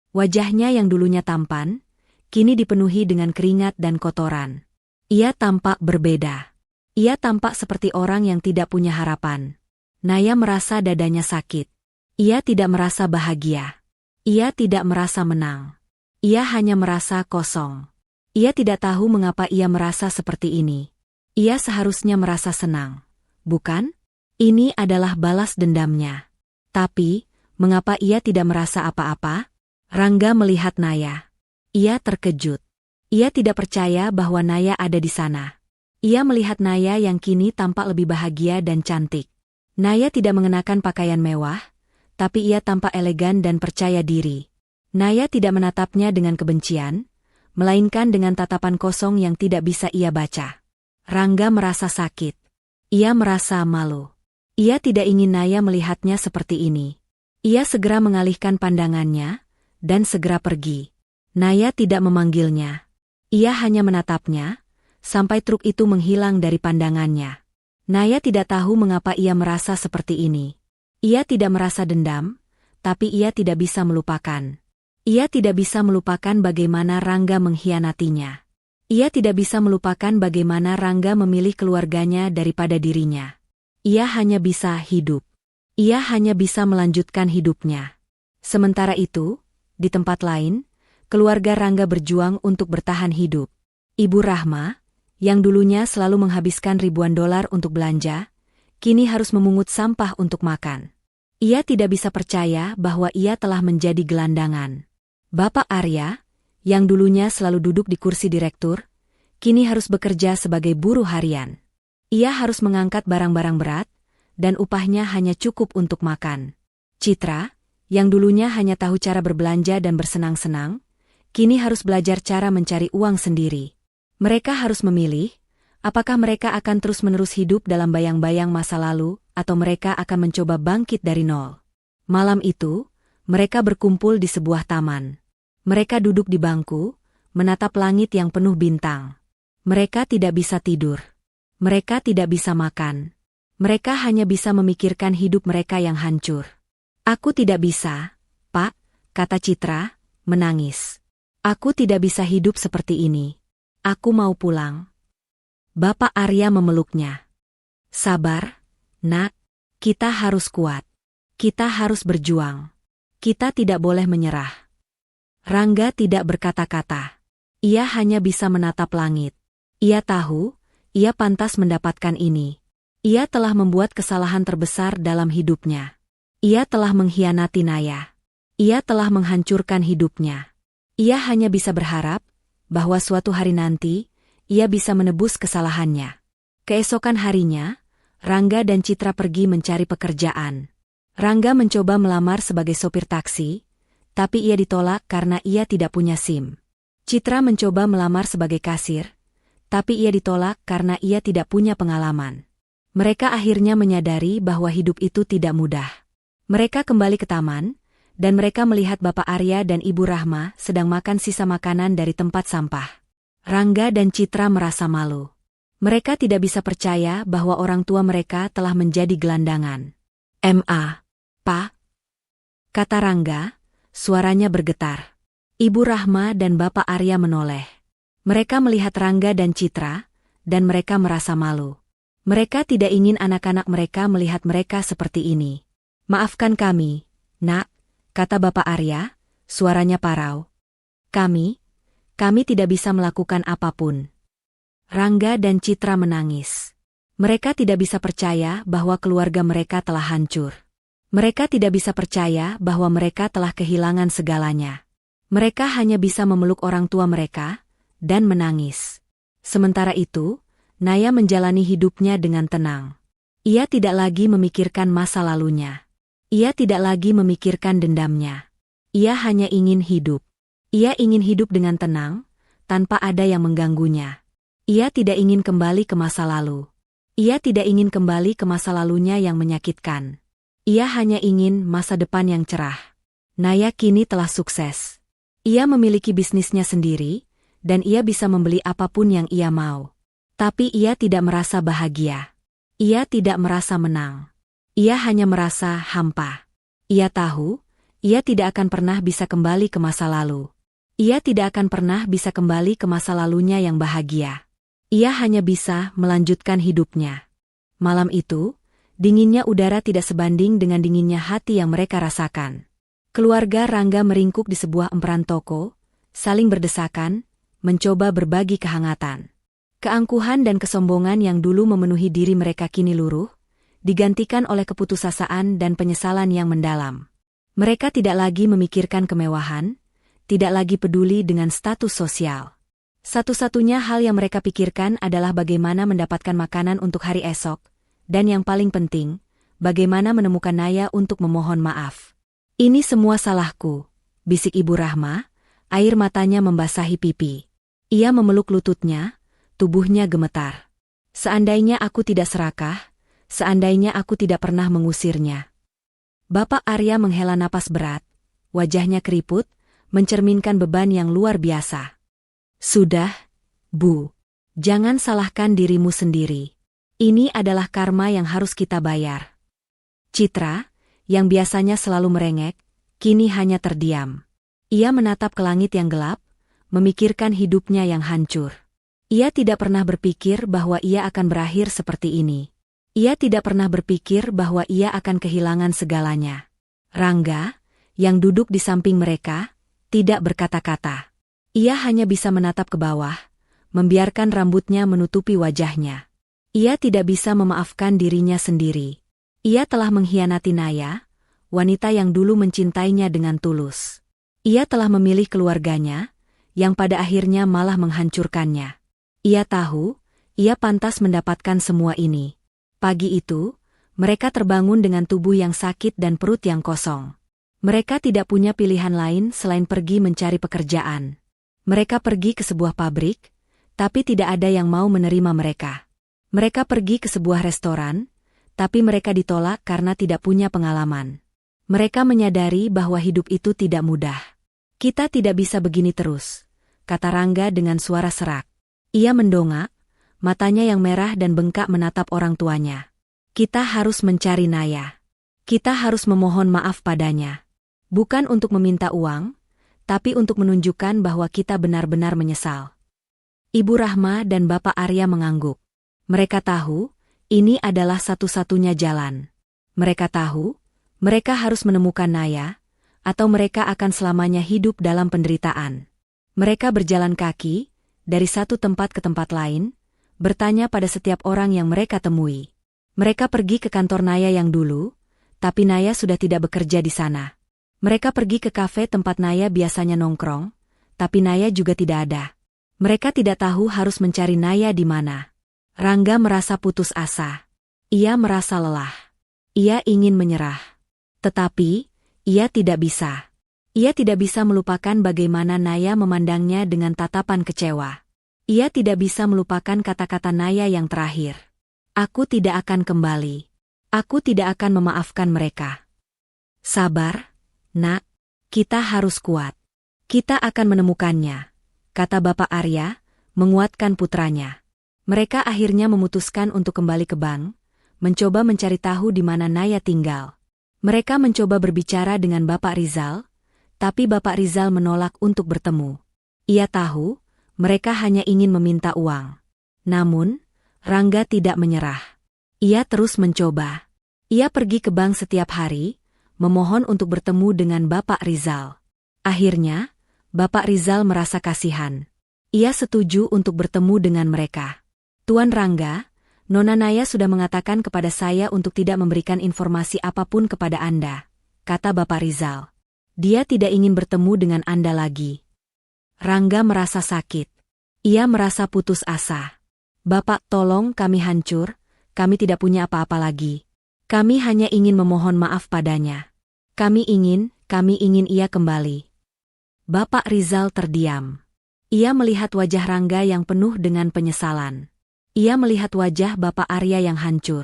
Wajahnya yang dulunya tampan, kini dipenuhi dengan keringat dan kotoran. Ia tampak berbeda. Ia tampak seperti orang yang tidak punya harapan. Naya merasa dadanya sakit. Ia tidak merasa bahagia. Ia tidak merasa menang. Ia hanya merasa kosong. Ia tidak tahu mengapa ia merasa seperti ini. Ia seharusnya merasa senang, bukan? Ini adalah balas dendamnya. Tapi, mengapa ia tidak merasa apa-apa? Rangga melihat Naya. Ia terkejut. Ia tidak percaya bahwa Naya ada di sana. Ia melihat Naya yang kini tampak lebih bahagia dan cantik. Naya tidak mengenakan pakaian mewah, tapi ia tampak elegan dan percaya diri. Naya tidak menatapnya dengan kebencian, melainkan dengan tatapan kosong yang tidak bisa ia baca. Rangga merasa sakit. Ia merasa malu. Ia tidak ingin Naya melihatnya seperti ini. Ia segera mengalihkan pandangannya, dan segera pergi. Naya tidak memanggilnya. Ia hanya menatapnya, sampai truk itu menghilang dari pandangannya. Naya tidak tahu mengapa ia merasa seperti ini. Ia tidak merasa dendam, tapi ia tidak bisa melupakan. Ia tidak bisa melupakan bagaimana Rangga mengkhianatinya. Ia tidak bisa melupakan bagaimana Rangga memilih keluarganya daripada dirinya. Ia hanya bisa hidup. Ia hanya bisa melanjutkan hidupnya. Sementara itu, di tempat lain, keluarga Rangga berjuang untuk bertahan hidup. Ibu Rahma, yang dulunya selalu menghabiskan ribuan dolar untuk belanja, kini harus memungut sampah untuk makan. Ia tidak bisa percaya bahwa ia telah menjadi gelandangan. Bapak Arya, yang dulunya selalu duduk di kursi direktur, kini harus bekerja sebagai buruh harian. Ia harus mengangkat barang-barang berat, dan upahnya hanya cukup untuk makan. Citra, yang dulunya hanya tahu cara berbelanja dan bersenang-senang, kini harus belajar cara mencari uang sendiri. Mereka harus memilih, apakah mereka akan terus-menerus hidup dalam bayang-bayang masa lalu, atau mereka akan mencoba bangkit dari nol. Malam itu, mereka berkumpul di sebuah taman. Mereka duduk di bangku, menatap langit yang penuh bintang. Mereka tidak bisa tidur. Mereka tidak bisa makan. Mereka hanya bisa memikirkan hidup mereka yang hancur. Aku tidak bisa, Pak, kata Citra, menangis. Aku tidak bisa hidup seperti ini. Aku mau pulang. Bapak Arya memeluknya. Sabar, Nak. Kita harus kuat. Kita harus berjuang. Kita tidak boleh menyerah. Rangga tidak berkata-kata. Ia hanya bisa menatap langit. Ia tahu, ia pantas mendapatkan ini. Ia telah membuat kesalahan terbesar dalam hidupnya. Ia telah mengkhianati Naya. Ia telah menghancurkan hidupnya. Ia hanya bisa berharap bahwa suatu hari nanti, ia bisa menebus kesalahannya. Keesokan harinya, Rangga dan Citra pergi mencari pekerjaan. Rangga mencoba melamar sebagai sopir taksi, tapi ia ditolak karena ia tidak punya SIM. Citra mencoba melamar sebagai kasir, tapi ia ditolak karena ia tidak punya pengalaman. Mereka akhirnya menyadari bahwa hidup itu tidak mudah. Mereka kembali ke taman, dan mereka melihat Bapak Arya dan Ibu Rahma sedang makan sisa makanan dari tempat sampah. Rangga dan Citra merasa malu. Mereka tidak bisa percaya bahwa orang tua mereka telah menjadi gelandangan. Pak, kata Rangga, suaranya bergetar. Ibu Rahma dan Bapak Arya menoleh. Mereka melihat Rangga dan Citra, dan mereka merasa malu. Mereka tidak ingin anak-anak mereka melihat mereka seperti ini. Maafkan kami, Nak, kata Bapak Arya, suaranya parau. Kami tidak bisa melakukan apapun. Rangga dan Citra menangis. Mereka tidak bisa percaya bahwa keluarga mereka telah hancur. Mereka tidak bisa percaya bahwa mereka telah kehilangan segalanya. Mereka hanya bisa memeluk orang tua mereka, dan menangis. Sementara itu, Naya menjalani hidupnya dengan tenang. Ia tidak lagi memikirkan masa lalunya. Ia tidak lagi memikirkan dendamnya. Ia hanya ingin hidup. Ia ingin hidup dengan tenang, tanpa ada yang mengganggunya. Ia tidak ingin kembali ke masa lalu. Ia tidak ingin kembali ke masa lalunya yang menyakitkan. Ia hanya ingin masa depan yang cerah. Naya kini telah sukses. Ia memiliki bisnisnya sendiri, dan ia bisa membeli apapun yang ia mau. Tapi ia tidak merasa bahagia. Ia tidak merasa menang. Ia hanya merasa hampa. Ia tahu, ia tidak akan pernah bisa kembali ke masa lalu. Ia tidak akan pernah bisa kembali ke masa lalunya yang bahagia. Ia hanya bisa melanjutkan hidupnya. Malam itu, dinginnya udara tidak sebanding dengan dinginnya hati yang mereka rasakan. Keluarga Rangga meringkuk di sebuah emperan toko, saling berdesakan, mencoba berbagi kehangatan. Keangkuhan dan kesombongan yang dulu memenuhi diri mereka kini luruh, digantikan oleh keputusasaan dan penyesalan yang mendalam. Mereka tidak lagi memikirkan kemewahan, tidak lagi peduli dengan status sosial. Satu-satunya hal yang mereka pikirkan adalah bagaimana mendapatkan makanan untuk hari esok, dan yang paling penting, bagaimana menemukan Naya untuk memohon maaf. "Ini semua salahku," bisik Ibu Rahma, air matanya membasahi pipi. Ia memeluk lututnya, tubuhnya gemetar. "Seandainya aku tidak serakah, seandainya aku tidak pernah mengusirnya." Bapak Arya menghela napas berat, wajahnya keriput, mencerminkan beban yang luar biasa. "Sudah, Bu. Jangan salahkan dirimu sendiri. Ini adalah karma yang harus kita bayar." Citra, yang biasanya selalu merengek, kini hanya terdiam. Ia menatap ke langit yang gelap, memikirkan hidupnya yang hancur. Ia tidak pernah berpikir bahwa ia akan berakhir seperti ini. Ia tidak pernah berpikir bahwa ia akan kehilangan segalanya. Rangga, yang duduk di samping mereka, tidak berkata-kata. Ia hanya bisa menatap ke bawah, membiarkan rambutnya menutupi wajahnya. Ia tidak bisa memaafkan dirinya sendiri. Ia telah mengkhianati Naya, wanita yang dulu mencintainya dengan tulus. Ia telah memilih keluarganya, yang pada akhirnya malah menghancurkannya. Ia tahu, ia pantas mendapatkan semua ini. Pagi itu, mereka terbangun dengan tubuh yang sakit dan perut yang kosong. Mereka tidak punya pilihan lain selain pergi mencari pekerjaan. Mereka pergi ke sebuah pabrik, tapi tidak ada yang mau menerima mereka. Mereka pergi ke sebuah restoran, tapi mereka ditolak karena tidak punya pengalaman. Mereka menyadari bahwa hidup itu tidak mudah. "Kita tidak bisa begini terus," kata Rangga dengan suara serak. Ia mendongak, matanya yang merah dan bengkak menatap orang tuanya. "Kita harus mencari Naya. Kita harus memohon maaf padanya. Bukan untuk meminta uang, tapi untuk menunjukkan bahwa kita benar-benar menyesal." Ibu Rahma dan Bapak Arya mengangguk. Mereka tahu, ini adalah satu-satunya jalan. Mereka tahu, mereka harus menemukan Naya, atau mereka akan selamanya hidup dalam penderitaan. Mereka berjalan kaki, dari satu tempat ke tempat lain, bertanya pada setiap orang yang mereka temui. Mereka pergi ke kantor Naya yang dulu, tapi Naya sudah tidak bekerja di sana. Mereka pergi ke kafe tempat Naya biasanya nongkrong, tapi Naya juga tidak ada. Mereka tidak tahu harus mencari Naya di mana. Rangga merasa putus asa. Ia merasa lelah. Ia ingin menyerah. Tetapi, ia tidak bisa. Ia tidak bisa melupakan bagaimana Naya memandangnya dengan tatapan kecewa. Ia tidak bisa melupakan kata-kata Naya yang terakhir. "Aku tidak akan kembali. Aku tidak akan memaafkan mereka." "Sabar, Nak. Kita harus kuat. Kita akan menemukannya," kata Bapak Arya, menguatkan putranya. Mereka akhirnya memutuskan untuk kembali ke bank, mencoba mencari tahu di mana Naya tinggal. Mereka mencoba berbicara dengan Bapak Rizal, tapi Bapak Rizal menolak untuk bertemu. Ia tahu, mereka hanya ingin meminta uang. Namun, Rangga tidak menyerah. Ia terus mencoba. Ia pergi ke bank setiap hari, memohon untuk bertemu dengan Bapak Rizal. Akhirnya, Bapak Rizal merasa kasihan. Ia setuju untuk bertemu dengan mereka. "Tuan Rangga, Nona Naya sudah mengatakan kepada saya untuk tidak memberikan informasi apapun kepada Anda," kata Bapak Rizal. "Dia tidak ingin bertemu dengan Anda lagi." Rangga merasa sakit. Ia merasa putus asa. "Bapak, tolong, kami hancur, kami tidak punya apa-apa lagi. Kami hanya ingin memohon maaf padanya. Kami ingin ia kembali." Bapak Rizal terdiam. Ia melihat wajah Rangga yang penuh dengan penyesalan. Ia melihat wajah Bapak Arya yang hancur.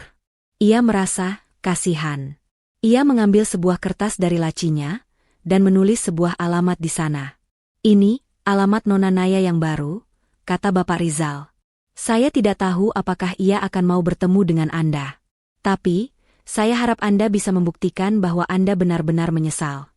Ia merasa kasihan. Ia mengambil sebuah kertas dari lacinya, dan menulis sebuah alamat di sana. "Ini, alamat Nona Naya yang baru," kata Bapak Rizal. Saya tidak tahu apakah ia akan mau bertemu dengan Anda. Tapi, saya harap Anda bisa membuktikan bahwa Anda benar-benar menyesal.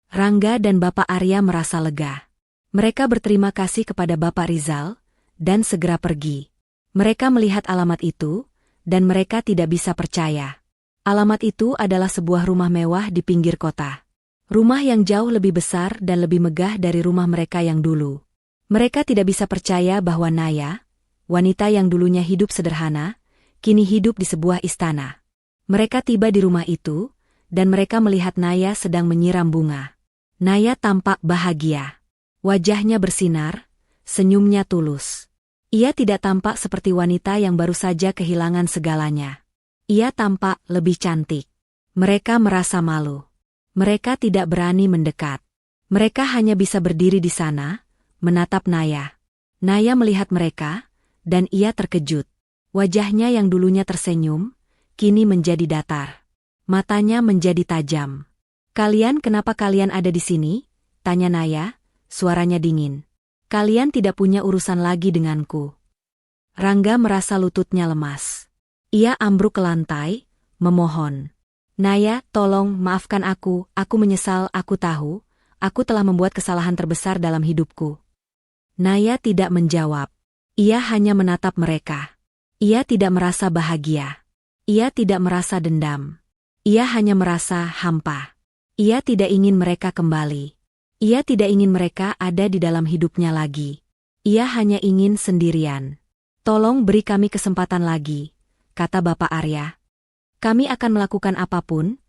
Rangga dan Bapak Arya merasa lega. Mereka berterima kasih kepada Bapak Rizal, dan segera pergi. Mereka melihat alamat itu, dan mereka tidak bisa percaya. Alamat itu adalah sebuah rumah mewah di pinggir kota. Rumah yang jauh lebih besar dan lebih megah dari rumah mereka yang dulu. Mereka tidak bisa percaya bahwa Naya, wanita yang dulunya hidup sederhana, kini hidup di sebuah istana. Mereka tiba di rumah itu, dan mereka melihat Naya sedang menyiram bunga. Naya tampak bahagia. Wajahnya bersinar, senyumnya tulus. Ia tidak tampak seperti wanita yang baru saja kehilangan segalanya. Ia tampak lebih cantik. Mereka merasa malu. Mereka tidak berani mendekat. Mereka hanya bisa berdiri di sana, menatap Naya. Naya melihat mereka, dan ia terkejut. Wajahnya yang dulunya tersenyum, kini menjadi datar. Matanya menjadi tajam. Kenapa kalian ada di sini?" tanya Naya, suaranya dingin. "Kalian tidak punya urusan lagi denganku." Rangga merasa lututnya lemas. Ia ambruk ke lantai, memohon. "Naya, tolong maafkan aku menyesal, aku tahu, aku telah membuat kesalahan terbesar dalam hidupku." Naya tidak menjawab. Ia hanya menatap mereka. Ia tidak merasa bahagia. Ia tidak merasa dendam. Ia hanya merasa hampa. Ia tidak ingin mereka kembali. Ia tidak ingin mereka ada di dalam hidupnya lagi. Ia hanya ingin sendirian. "Tolong beri kami kesempatan lagi," kata Bapak Arya. "Kami akan melakukan apapun.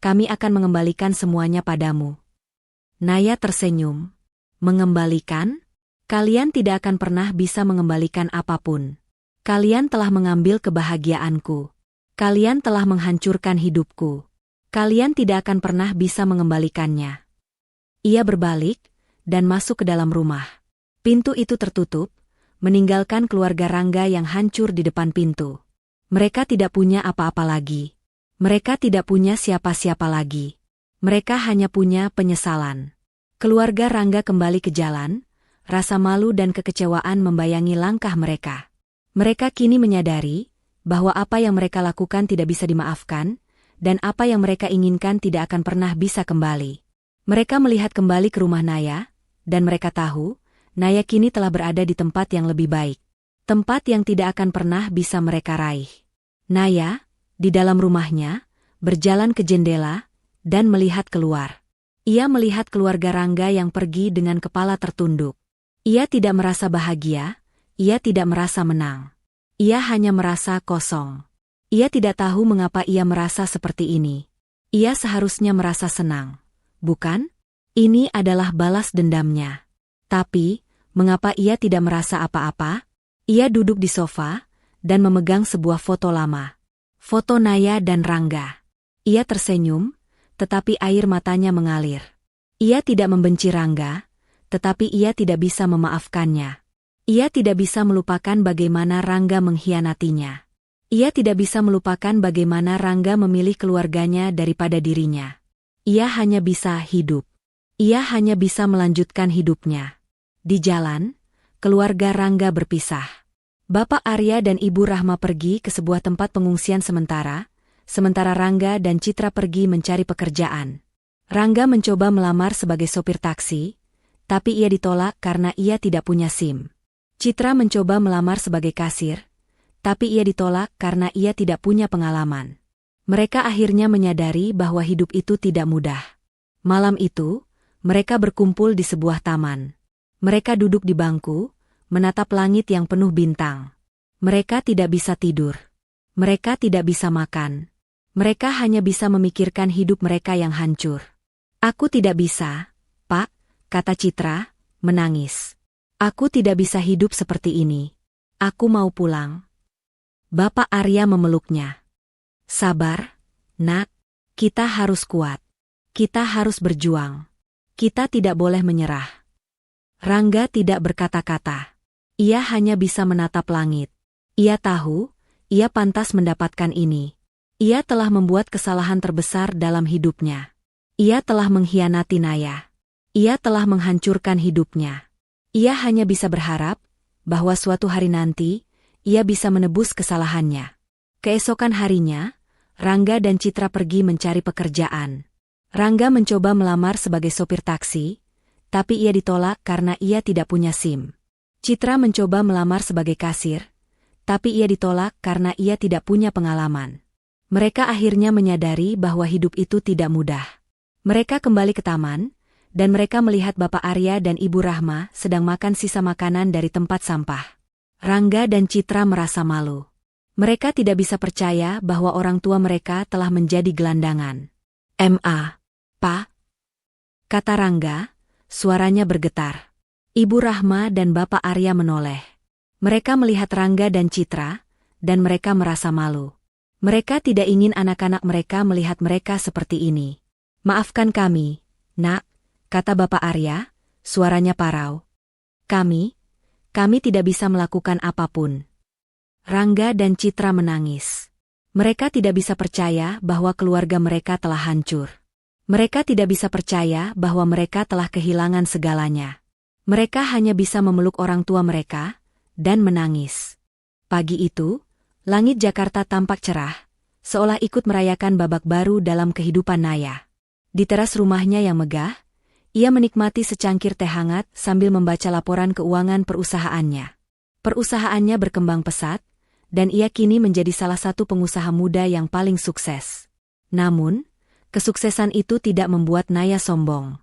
Kami akan mengembalikan semuanya padamu." Naya tersenyum. "Mengembalikan? Kalian tidak akan pernah bisa mengembalikan apapun. Kalian telah mengambil kebahagiaanku. Kalian telah menghancurkan hidupku. Kalian tidak akan pernah bisa mengembalikannya." Ia berbalik, dan masuk ke dalam rumah. Pintu itu tertutup, meninggalkan keluarga Rangga yang hancur di depan pintu. Mereka tidak punya apa-apa lagi. Mereka tidak punya siapa-siapa lagi. Mereka hanya punya penyesalan. Keluarga Rangga kembali ke jalan, rasa malu dan kekecewaan membayangi langkah mereka. Mereka kini menyadari bahwa apa yang mereka lakukan tidak bisa dimaafkan, dan apa yang mereka inginkan tidak akan pernah bisa kembali. Mereka melihat kembali ke rumah Naya, dan mereka tahu, Naya kini telah berada di tempat yang lebih baik. Tempat yang tidak akan pernah bisa mereka raih. Naya, di dalam rumahnya, berjalan ke jendela, dan melihat keluar. Ia melihat keluarga Rangga yang pergi dengan kepala tertunduk. Ia tidak merasa bahagia, ia tidak merasa menang. Ia hanya merasa kosong. Ia tidak tahu mengapa ia merasa seperti ini. Ia seharusnya merasa senang, bukan? Ini adalah balas dendamnya. Tapi, mengapa ia tidak merasa apa-apa? Ia duduk di sofa, dan memegang sebuah foto lama. Foto Naya dan Rangga. Ia tersenyum, tetapi air matanya mengalir. Ia tidak membenci Rangga, tetapi ia tidak bisa memaafkannya. Ia tidak bisa melupakan bagaimana Rangga mengkhianatinya. Ia tidak bisa melupakan bagaimana Rangga memilih keluarganya daripada dirinya. Ia hanya bisa hidup. Ia hanya bisa melanjutkan hidupnya. Di jalan, keluarga Rangga berpisah. Bapak Arya dan Ibu Rahma pergi ke sebuah tempat pengungsian sementara Rangga dan Citra pergi mencari pekerjaan. Rangga mencoba melamar sebagai sopir taksi, tapi ia ditolak karena ia tidak punya SIM. Citra mencoba melamar sebagai kasir, tapi ia ditolak karena ia tidak punya pengalaman. Mereka akhirnya menyadari bahwa hidup itu tidak mudah. Malam itu, mereka berkumpul di sebuah taman. Mereka duduk di bangku, menatap langit yang penuh bintang. Mereka tidak bisa tidur. Mereka tidak bisa makan. Mereka hanya bisa memikirkan hidup mereka yang hancur. "Aku tidak bisa, Pak," kata Citra, menangis. "Aku tidak bisa hidup seperti ini. Aku mau pulang." Bapak Arya memeluknya. "Sabar, Nak. Kita harus kuat. Kita harus berjuang. Kita tidak boleh menyerah." Rangga tidak berkata-kata. Ia hanya bisa menatap langit. Ia tahu, ia pantas mendapatkan ini. Ia telah membuat kesalahan terbesar dalam hidupnya. Ia telah mengkhianati Naya. Ia telah menghancurkan hidupnya. Ia hanya bisa berharap bahwa suatu hari nanti, ia bisa menebus kesalahannya. Keesokan harinya, Rangga dan Citra pergi mencari pekerjaan. Rangga mencoba melamar sebagai sopir taksi, tapi ia ditolak karena ia tidak punya SIM. Citra mencoba melamar sebagai kasir, tapi ia ditolak karena ia tidak punya pengalaman. Mereka akhirnya menyadari bahwa hidup itu tidak mudah. Mereka kembali ke taman, dan mereka melihat Bapak Arya dan Ibu Rahma sedang makan sisa makanan dari tempat sampah. Rangga dan Citra merasa malu. Mereka tidak bisa percaya bahwa orang tua mereka telah menjadi gelandangan. Pak, kata Rangga, suaranya bergetar. Ibu Rahma dan Bapak Arya menoleh. Mereka melihat Rangga dan Citra, dan mereka merasa malu. Mereka tidak ingin anak-anak mereka melihat mereka seperti ini. Maafkan kami, Nak, kata Bapak Arya, suaranya parau. Kami tidak bisa melakukan apapun. Rangga dan Citra menangis. Mereka tidak bisa percaya bahwa keluarga mereka telah hancur. Mereka tidak bisa percaya bahwa mereka telah kehilangan segalanya. Mereka hanya bisa memeluk orang tua mereka, dan menangis. Pagi itu, langit Jakarta tampak cerah, seolah ikut merayakan babak baru dalam kehidupan Naya. Di teras rumahnya yang megah, ia menikmati secangkir teh hangat sambil membaca laporan keuangan perusahaannya. Perusahaannya berkembang pesat, dan ia kini menjadi salah satu pengusaha muda yang paling sukses. Namun, kesuksesan itu tidak membuat Naya sombong.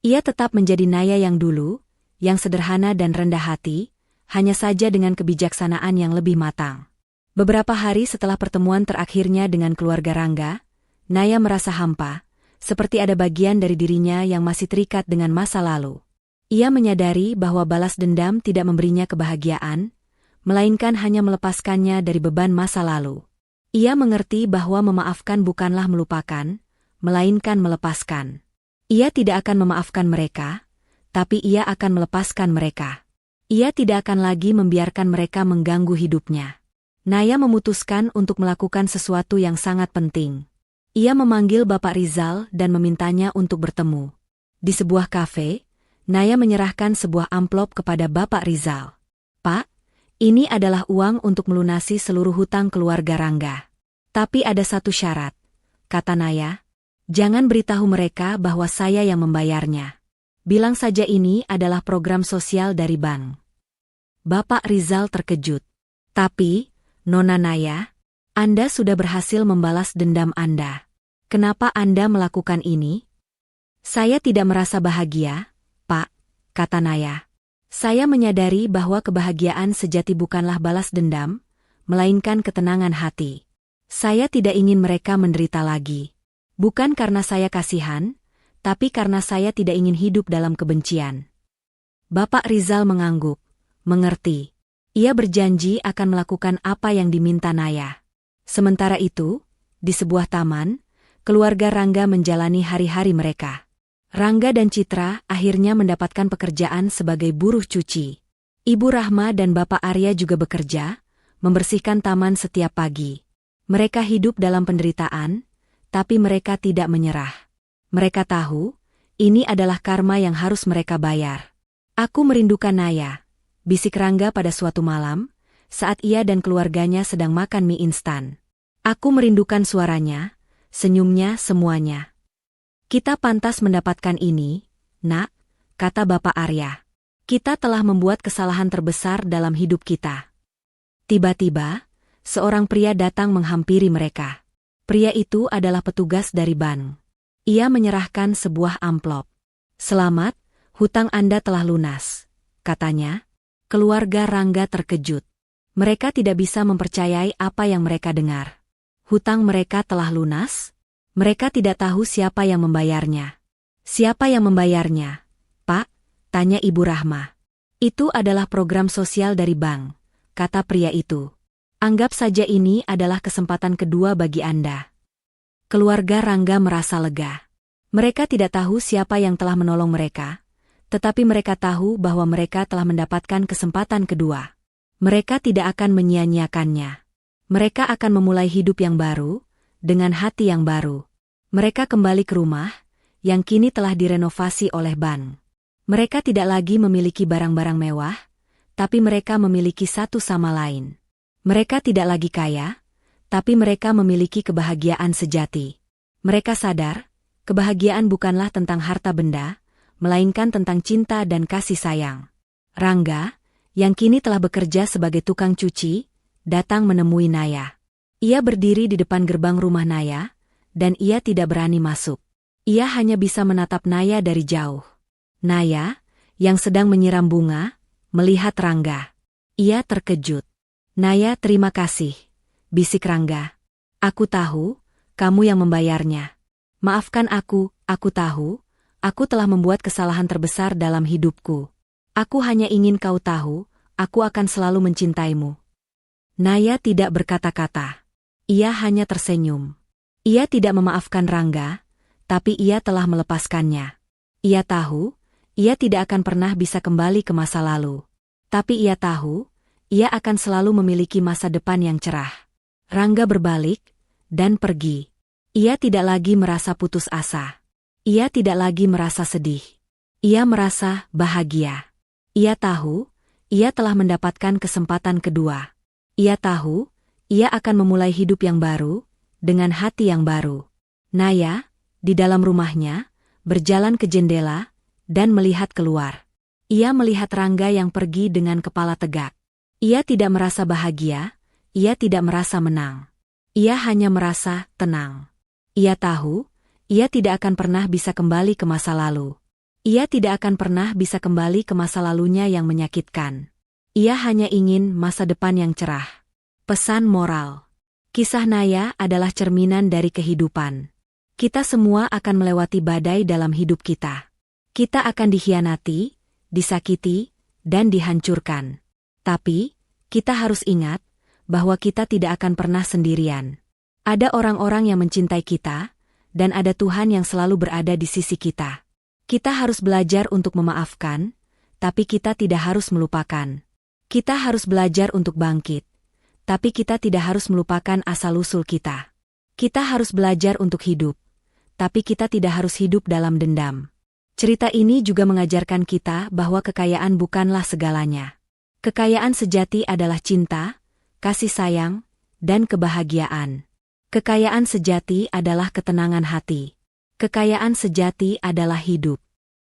Ia tetap menjadi Naya yang dulu, yang sederhana dan rendah hati, hanya saja dengan kebijaksanaan yang lebih matang. Beberapa hari setelah pertemuan terakhirnya dengan keluarga Rangga, Naya merasa hampa, seperti ada bagian dari dirinya yang masih terikat dengan masa lalu. Ia menyadari bahwa balas dendam tidak memberinya kebahagiaan, melainkan hanya melepaskannya dari beban masa lalu. Ia mengerti bahwa memaafkan bukanlah melupakan, melainkan melepaskan. Ia tidak akan memaafkan mereka, tapi ia akan melepaskan mereka. Ia tidak akan lagi membiarkan mereka mengganggu hidupnya. Naya memutuskan untuk melakukan sesuatu yang sangat penting. Ia memanggil Bapak Rizal dan memintanya untuk bertemu. Di sebuah kafe, Naya menyerahkan sebuah amplop kepada Bapak Rizal. Pak, ini adalah uang untuk melunasi seluruh hutang keluarga Rangga. Tapi ada satu syarat, kata Naya. Jangan beritahu mereka bahwa saya yang membayarnya. Bilang saja ini adalah program sosial dari bank. Bapak Rizal terkejut. Tapi, Nona Naya, Anda sudah berhasil membalas dendam Anda. Kenapa Anda melakukan ini? Saya tidak merasa bahagia, Pak, kata Naya. Saya menyadari bahwa kebahagiaan sejati bukanlah balas dendam, melainkan ketenangan hati. Saya tidak ingin mereka menderita lagi. Bukan karena saya kasihan, tapi karena saya tidak ingin hidup dalam kebencian. Bapak Rizal mengangguk, mengerti. Ia berjanji akan melakukan apa yang diminta Naya. Sementara itu, di sebuah taman, keluarga Rangga menjalani hari-hari mereka. Rangga dan Citra akhirnya mendapatkan pekerjaan sebagai buruh cuci. Ibu Rahma dan Bapak Arya juga bekerja, membersihkan taman setiap pagi. Mereka hidup dalam penderitaan, tapi mereka tidak menyerah. Mereka tahu, ini adalah karma yang harus mereka bayar. Aku merindukan Naya, bisik Rangga pada suatu malam, saat ia dan keluarganya sedang makan mie instan. Aku merindukan suaranya, senyumnya, semuanya. Kita pantas mendapatkan ini, Nak, kata Bapak Arya. Kita telah membuat kesalahan terbesar dalam hidup kita. Tiba-tiba, seorang pria datang menghampiri mereka. Pria itu adalah petugas dari bank. Ia menyerahkan sebuah amplop. Selamat, hutang Anda telah lunas, katanya. Keluarga Rangga terkejut. Mereka tidak bisa mempercayai apa yang mereka dengar. Hutang mereka telah lunas? Mereka tidak tahu siapa yang membayarnya. Siapa yang membayarnya? Pak, tanya Ibu Rahma. Itu adalah program sosial dari bank, kata pria itu. Anggap saja ini adalah kesempatan kedua bagi Anda. Keluarga Rangga merasa lega. Mereka tidak tahu siapa yang telah menolong mereka, tetapi mereka tahu bahwa mereka telah mendapatkan kesempatan kedua. Mereka tidak akan menyia-nyiakannya. Mereka akan memulai hidup yang baru, dengan hati yang baru. Mereka kembali ke rumah, yang kini telah direnovasi oleh bank. Mereka tidak lagi memiliki barang-barang mewah, tapi mereka memiliki satu sama lain. Mereka tidak lagi kaya, tapi mereka memiliki kebahagiaan sejati. Mereka sadar, kebahagiaan bukanlah tentang harta benda, melainkan tentang cinta dan kasih sayang. Rangga, yang kini telah bekerja sebagai tukang cuci, datang menemui Naya. Ia berdiri di depan gerbang rumah Naya, dan ia tidak berani masuk. Ia hanya bisa menatap Naya dari jauh. Naya, yang sedang menyiram bunga, melihat Rangga. Ia terkejut. "Naya, terima kasih," bisik Rangga. "Aku tahu, kamu yang membayarnya. Maafkan aku tahu, aku telah membuat kesalahan terbesar dalam hidupku. Aku hanya ingin kau tahu, aku akan selalu mencintaimu." Naya tidak berkata-kata. Ia hanya tersenyum. Ia tidak memaafkan Rangga, tapi ia telah melepaskannya. Ia tahu, ia tidak akan pernah bisa kembali ke masa lalu. Tapi ia tahu, ia akan selalu memiliki masa depan yang cerah. Rangga berbalik, dan pergi. Ia tidak lagi merasa putus asa. Ia tidak lagi merasa sedih. Ia merasa bahagia. Ia tahu, ia telah mendapatkan kesempatan kedua. Ia tahu, ia akan memulai hidup yang baru, dengan hati yang baru. Naya, di dalam rumahnya, berjalan ke jendela, dan melihat keluar. Ia melihat Rangga yang pergi dengan kepala tegak. Ia tidak merasa bahagia, ia tidak merasa menang. Ia hanya merasa tenang. Ia tahu, ia tidak akan pernah bisa kembali ke masa lalu. Ia tidak akan pernah bisa kembali ke masa lalunya yang menyakitkan. Ia hanya ingin masa depan yang cerah. Pesan moral. Kisah Naya adalah cerminan dari kehidupan. Kita semua akan melewati badai dalam hidup kita. Kita akan dikhianati, disakiti, dan dihancurkan. Tapi, kita harus ingat bahwa kita tidak akan pernah sendirian. Ada orang-orang yang mencintai kita, dan ada Tuhan yang selalu berada di sisi kita. Kita harus belajar untuk memaafkan, tapi kita tidak harus melupakan. Kita harus belajar untuk bangkit, tapi kita tidak harus melupakan asal-usul kita. Kita harus belajar untuk hidup, tapi kita tidak harus hidup dalam dendam. Cerita ini juga mengajarkan kita bahwa kekayaan bukanlah segalanya. Kekayaan sejati adalah cinta, kasih sayang, dan kebahagiaan. Kekayaan sejati adalah ketenangan hati. Kekayaan sejati adalah hidup.